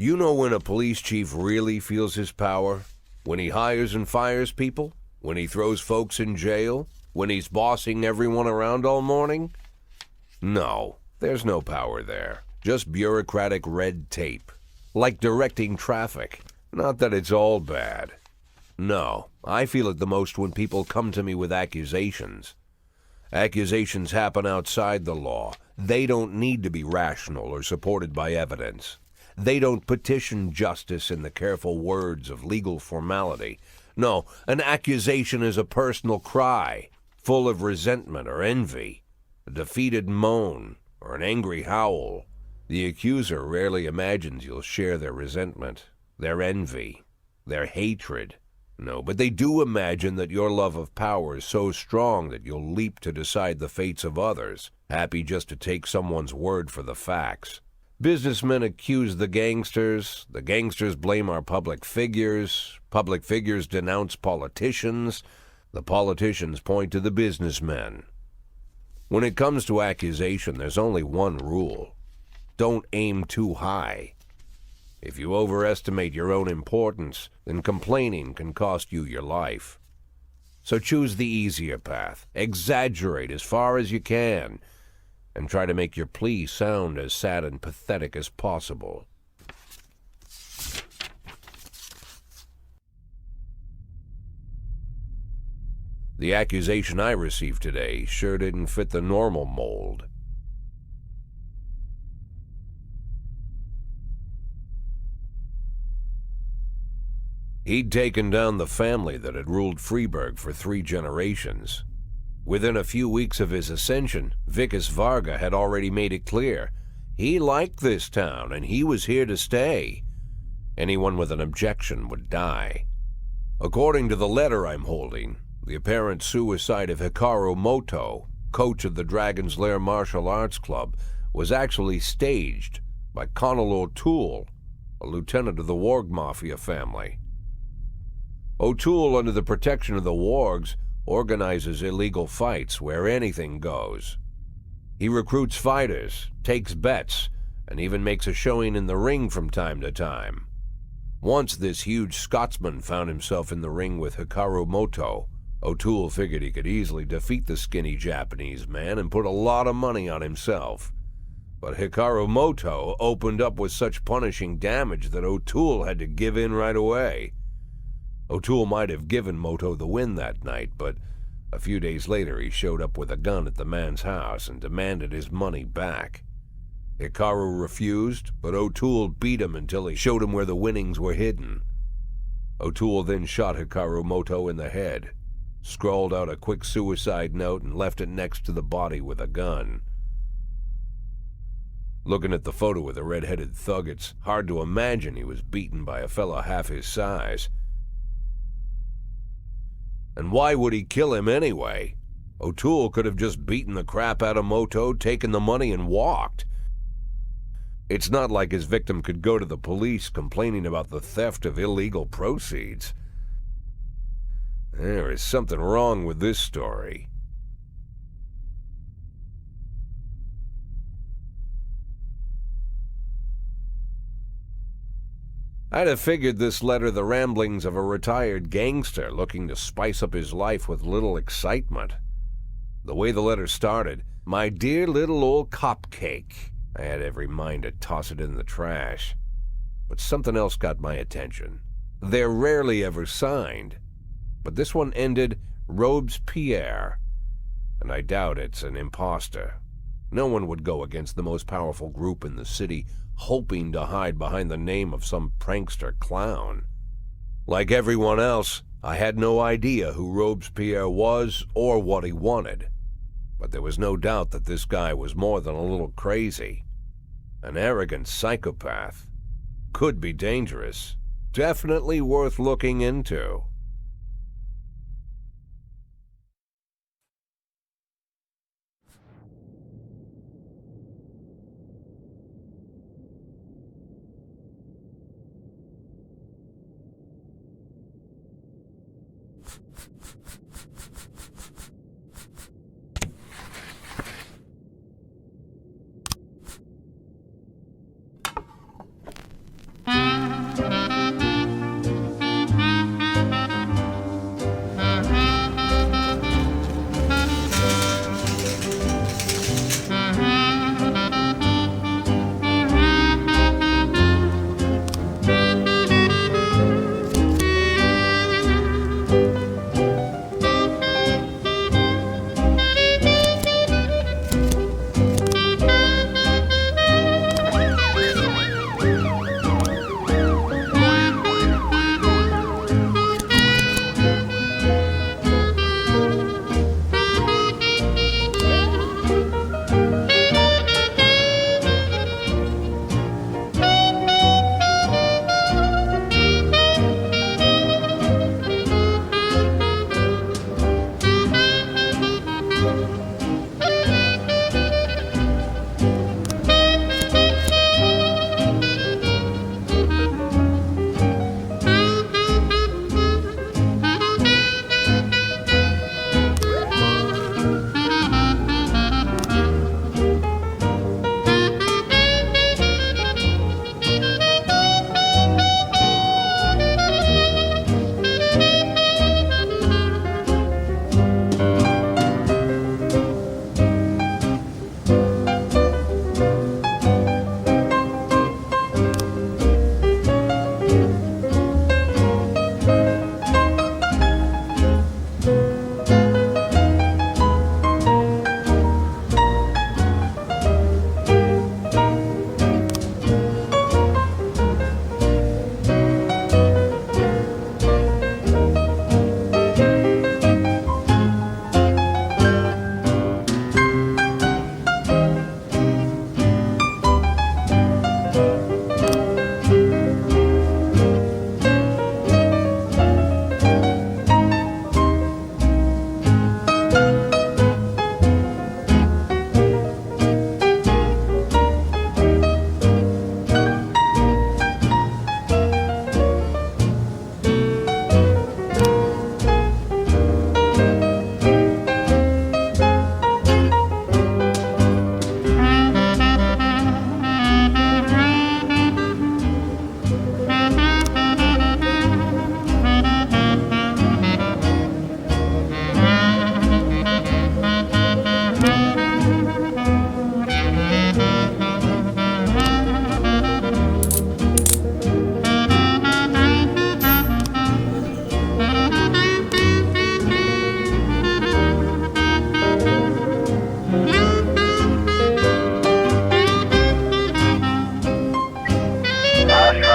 You know when a police chief really feels his power? When he hires and fires people? When he throws folks in jail? When he's bossing everyone around all morning? No, there's no power there. Just bureaucratic red tape. Like directing traffic. Not that it's all bad. No, I feel it the most when people come to me with accusations. Accusations happen outside the law. They don't need to be rational or supported by evidence. They don't petition justice in the careful words of legal formality. No, an accusation is a personal cry, full of resentment or envy, a defeated moan, or an angry howl. The accuser rarely imagines you'll share their resentment, their envy, their hatred. No, but they do imagine that your love of power is so strong that you'll leap to decide the fates of others, happy just to take someone's word for the facts. Businessmen accuse the gangsters blame our public figures denounce politicians, the politicians point to the businessmen. When it comes to accusation, there's only one rule. Don't aim too high. If you overestimate your own importance, then complaining can cost you your life. So choose the easier path. Exaggerate as far as you can, and try to make your plea sound as sad and pathetic as possible. The accusation I received today sure didn't fit the normal mold. He'd taken down the family that had ruled Freeburg for 3 generations. Within a few weeks of his ascension, Vikas Varga had already made it clear he liked this town and he was here to stay. Anyone with an objection would die. According to the letter I'm holding, the apparent suicide of Hikaru Moto, coach of the Dragon's Lair Martial Arts Club, was actually staged by Connell O'Toole, a lieutenant of the Warg Mafia family. O'Toole, under the protection of the Wargs, organizes illegal fights where anything goes. He recruits fighters, takes bets, and even makes a showing in the ring from time to time. Once this huge Scotsman found himself in the ring with Hikaru Moto. O'Toole figured he could easily defeat the skinny Japanese man and put a lot of money on himself. But Hikaru Moto opened up with such punishing damage that O'Toole had to give in right away. O'Toole might have given Moto the win that night, but a few days later he showed up with a gun at the man's house and demanded his money back. Hikaru refused, but O'Toole beat him until he showed him where the winnings were hidden. O'Toole then shot Hikaru Moto in the head, scrawled out a quick suicide note, and left it next to the body with a gun. Looking at the photo of the red-headed thug, it's hard to imagine he was beaten by a fellow half his size. And why would he kill him anyway? O'Toole could have just beaten the crap out of Moto, taken the money, and walked. It's not like his victim could go to the police complaining about the theft of illegal proceeds. There is something wrong with this story. I'd have figured this letter the ramblings of a retired gangster looking to spice up his life with little excitement. The way the letter started, "My dear little old cupcake," I had every mind to toss it in the trash. But something else got my attention. They're rarely ever signed, but this one ended Robespierre, and I doubt it's an imposter. No one would go against the most powerful group in the city, hoping to hide behind the name of some prankster clown. Like everyone else, I had no idea who Robespierre was or what he wanted. But there was no doubt that this guy was more than a little crazy. An arrogant psychopath. Could be dangerous. Definitely worth looking into.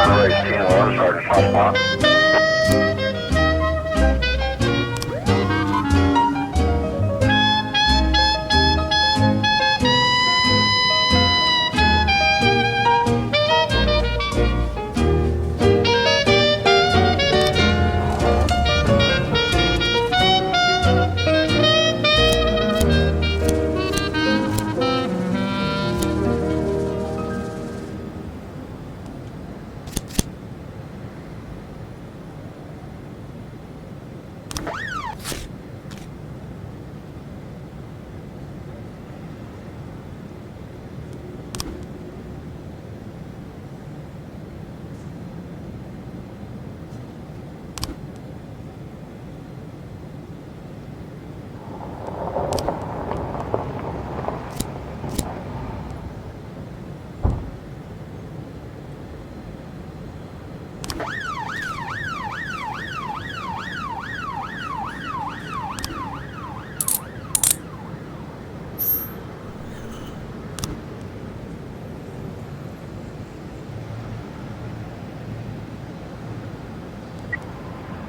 trying to raise Team 1, Sergeant Hotspot.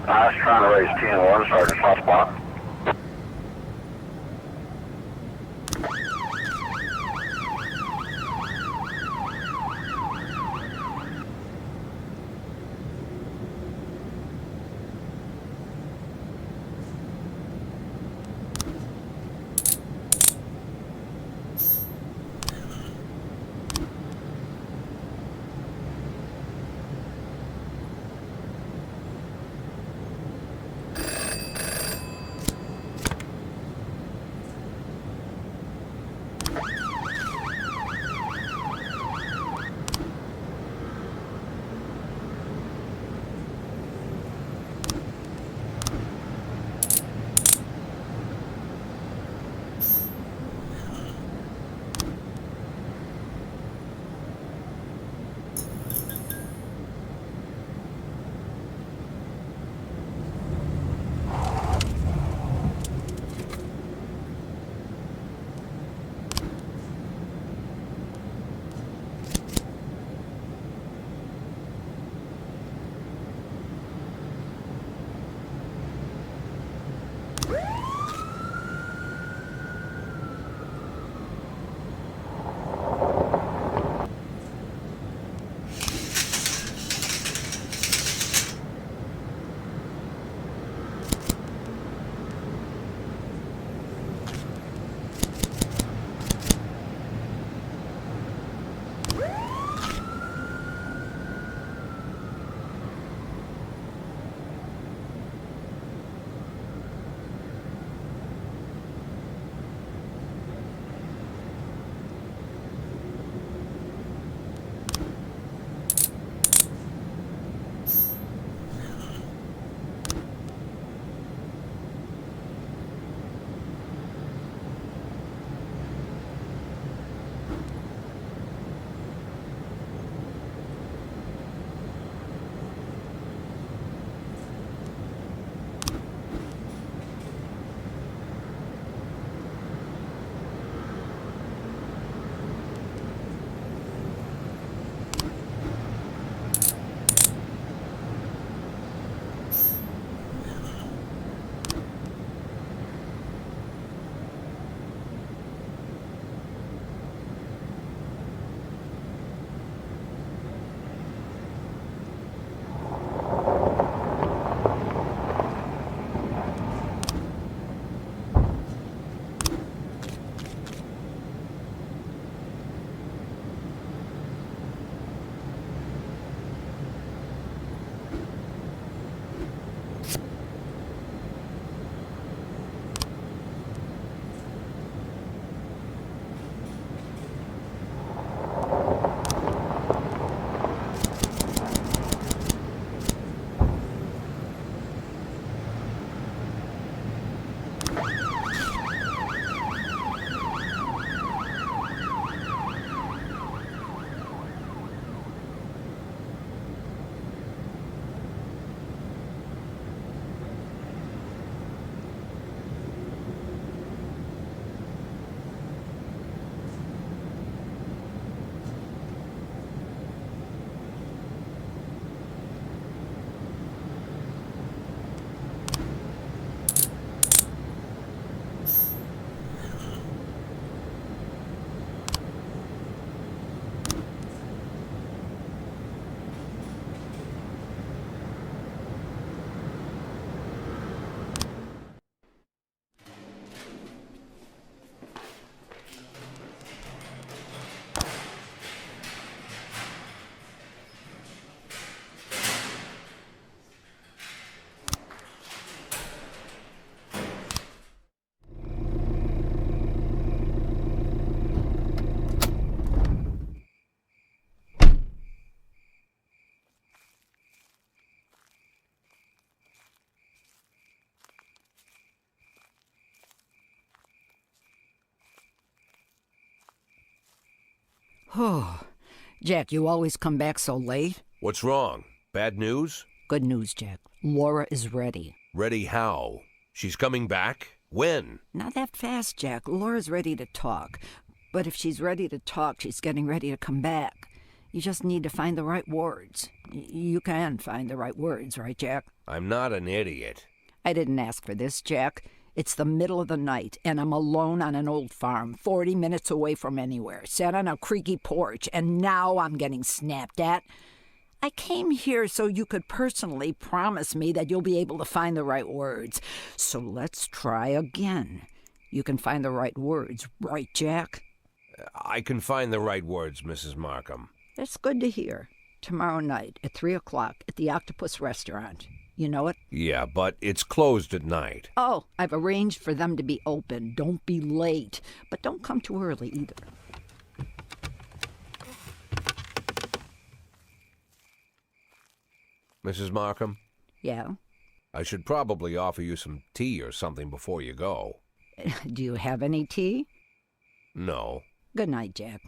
I was trying to raise Team 1, Sergeant Hotspot. Oh, Jack, you always come back so late. What's wrong? Bad news? Good news, Jack. Laura is ready. Ready how? She's coming back? When? Not that fast, Jack. Laura's ready to talk. But if she's ready to talk, she's getting ready to come back. You just need to find the right words. You can find the right words, right, Jack? I'm not an idiot. I didn't ask for this, Jack. It's the middle of the night, and I'm alone on an old farm, 40 minutes away from anywhere, sat on a creaky porch, and now I'm getting snapped at. I came here so you could personally promise me that you'll be able to find the right words. So let's try again. You can find the right words, right, Jack? I can find the right words, Mrs. Markham. That's good to hear. Tomorrow night at 3 o'clock at the Octopus Restaurant. You know it? Yeah, but it's closed at night. Oh, I've arranged for them to be open. Don't be late. But don't come too early either. Mrs. Markham? Yeah? I should probably offer you some tea or something before you go. Do you have any tea? No. Good night, Jack.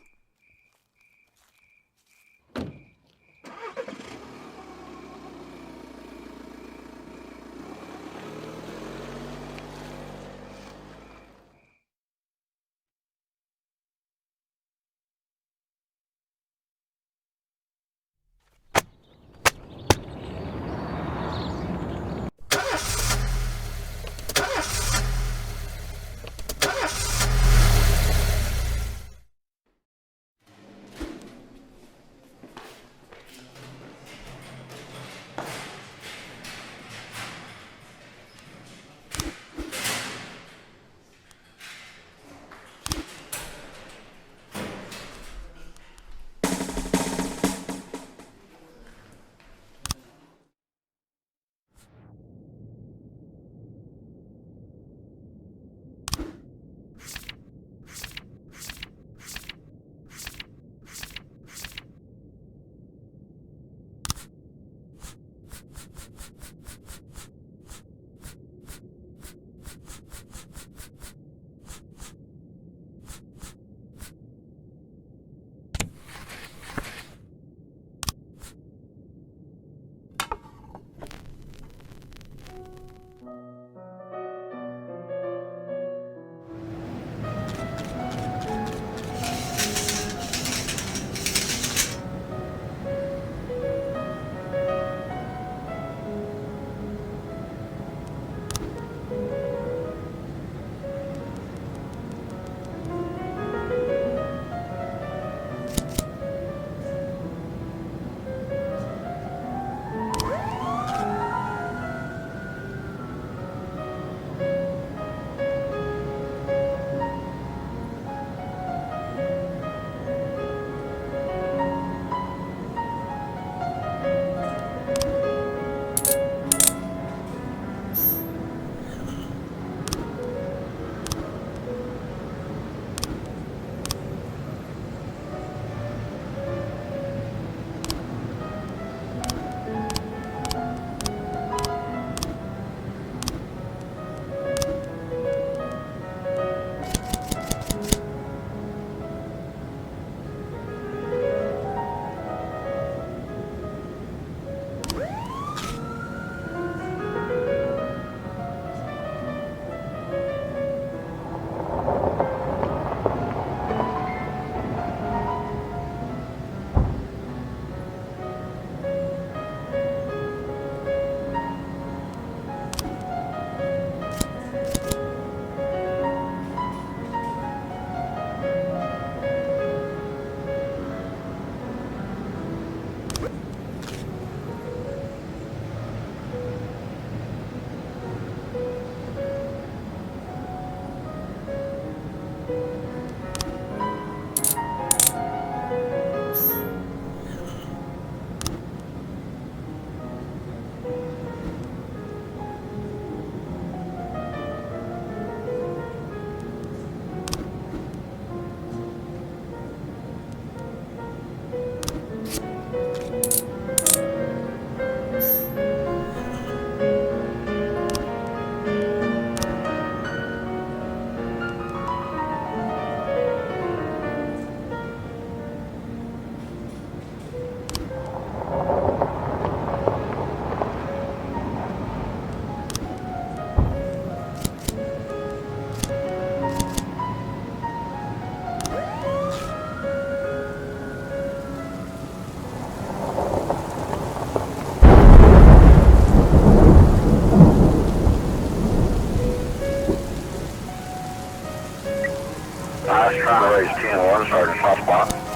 Sergeant, hot spot.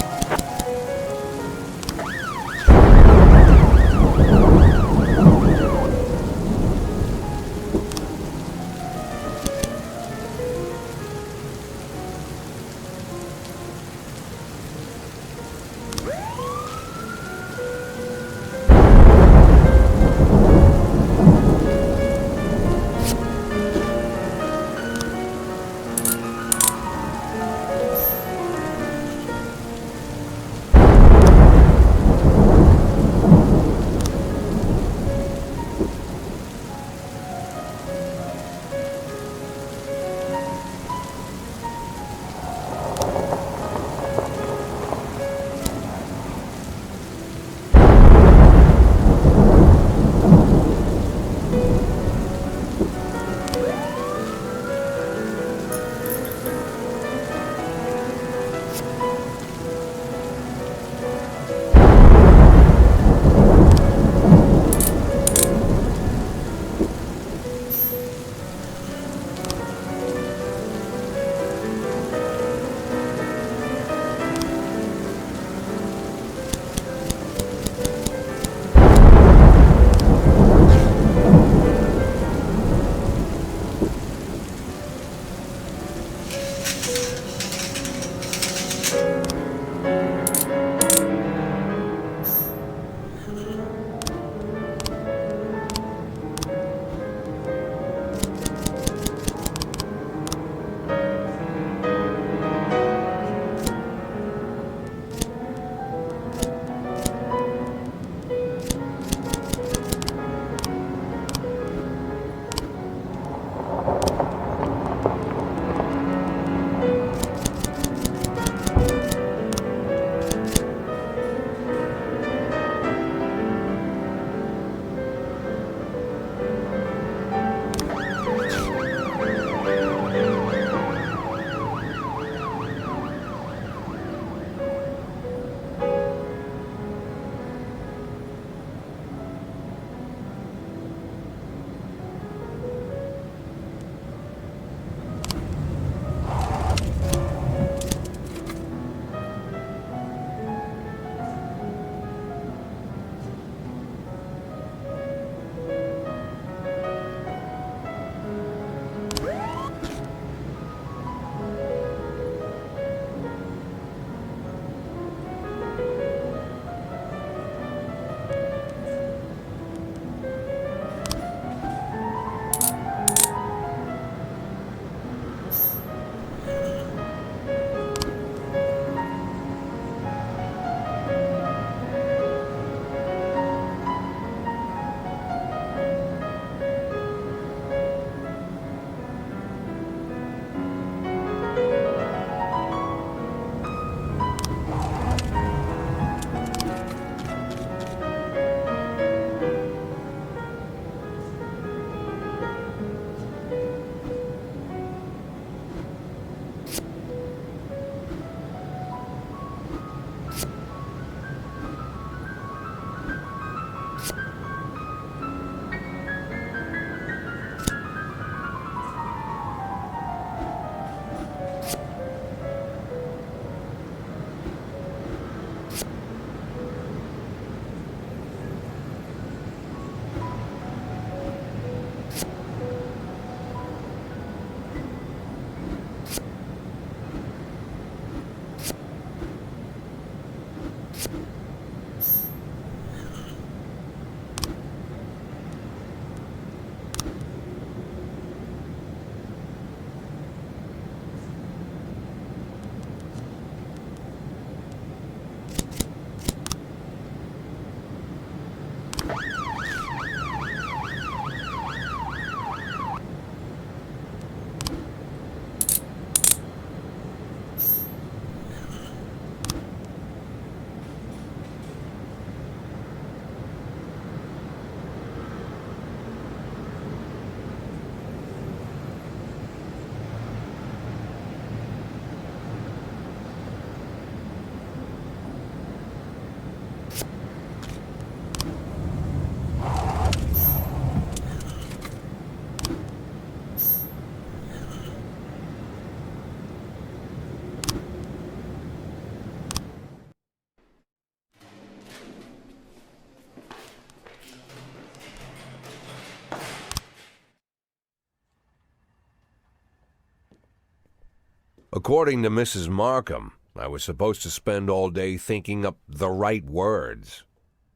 According to Mrs. Markham, I was supposed to spend all day thinking up the right words.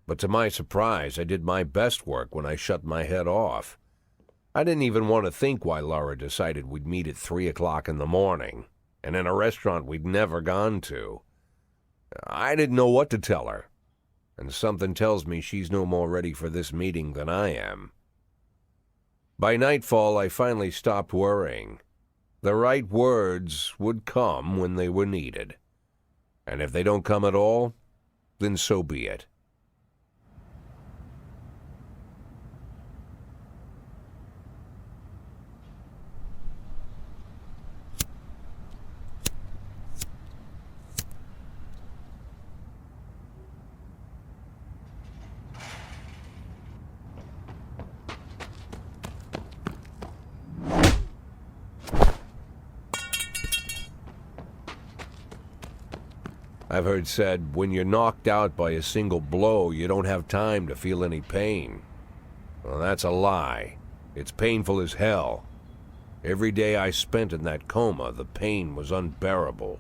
But to my surprise, I did my best work when I shut my head off. I didn't even want to think why Laura decided we'd meet at 3 o'clock in the morning, and in a restaurant we'd never gone to. I didn't know what to tell her, and something tells me she's no more ready for this meeting than I am. By nightfall, I finally stopped worrying. The right words would come when they were needed. And if they don't come at all, then so be it. I've heard said, when you're knocked out by a single blow, you don't have time to feel any pain. Well, that's a lie. It's painful as hell. Every day I spent in that coma, the pain was unbearable.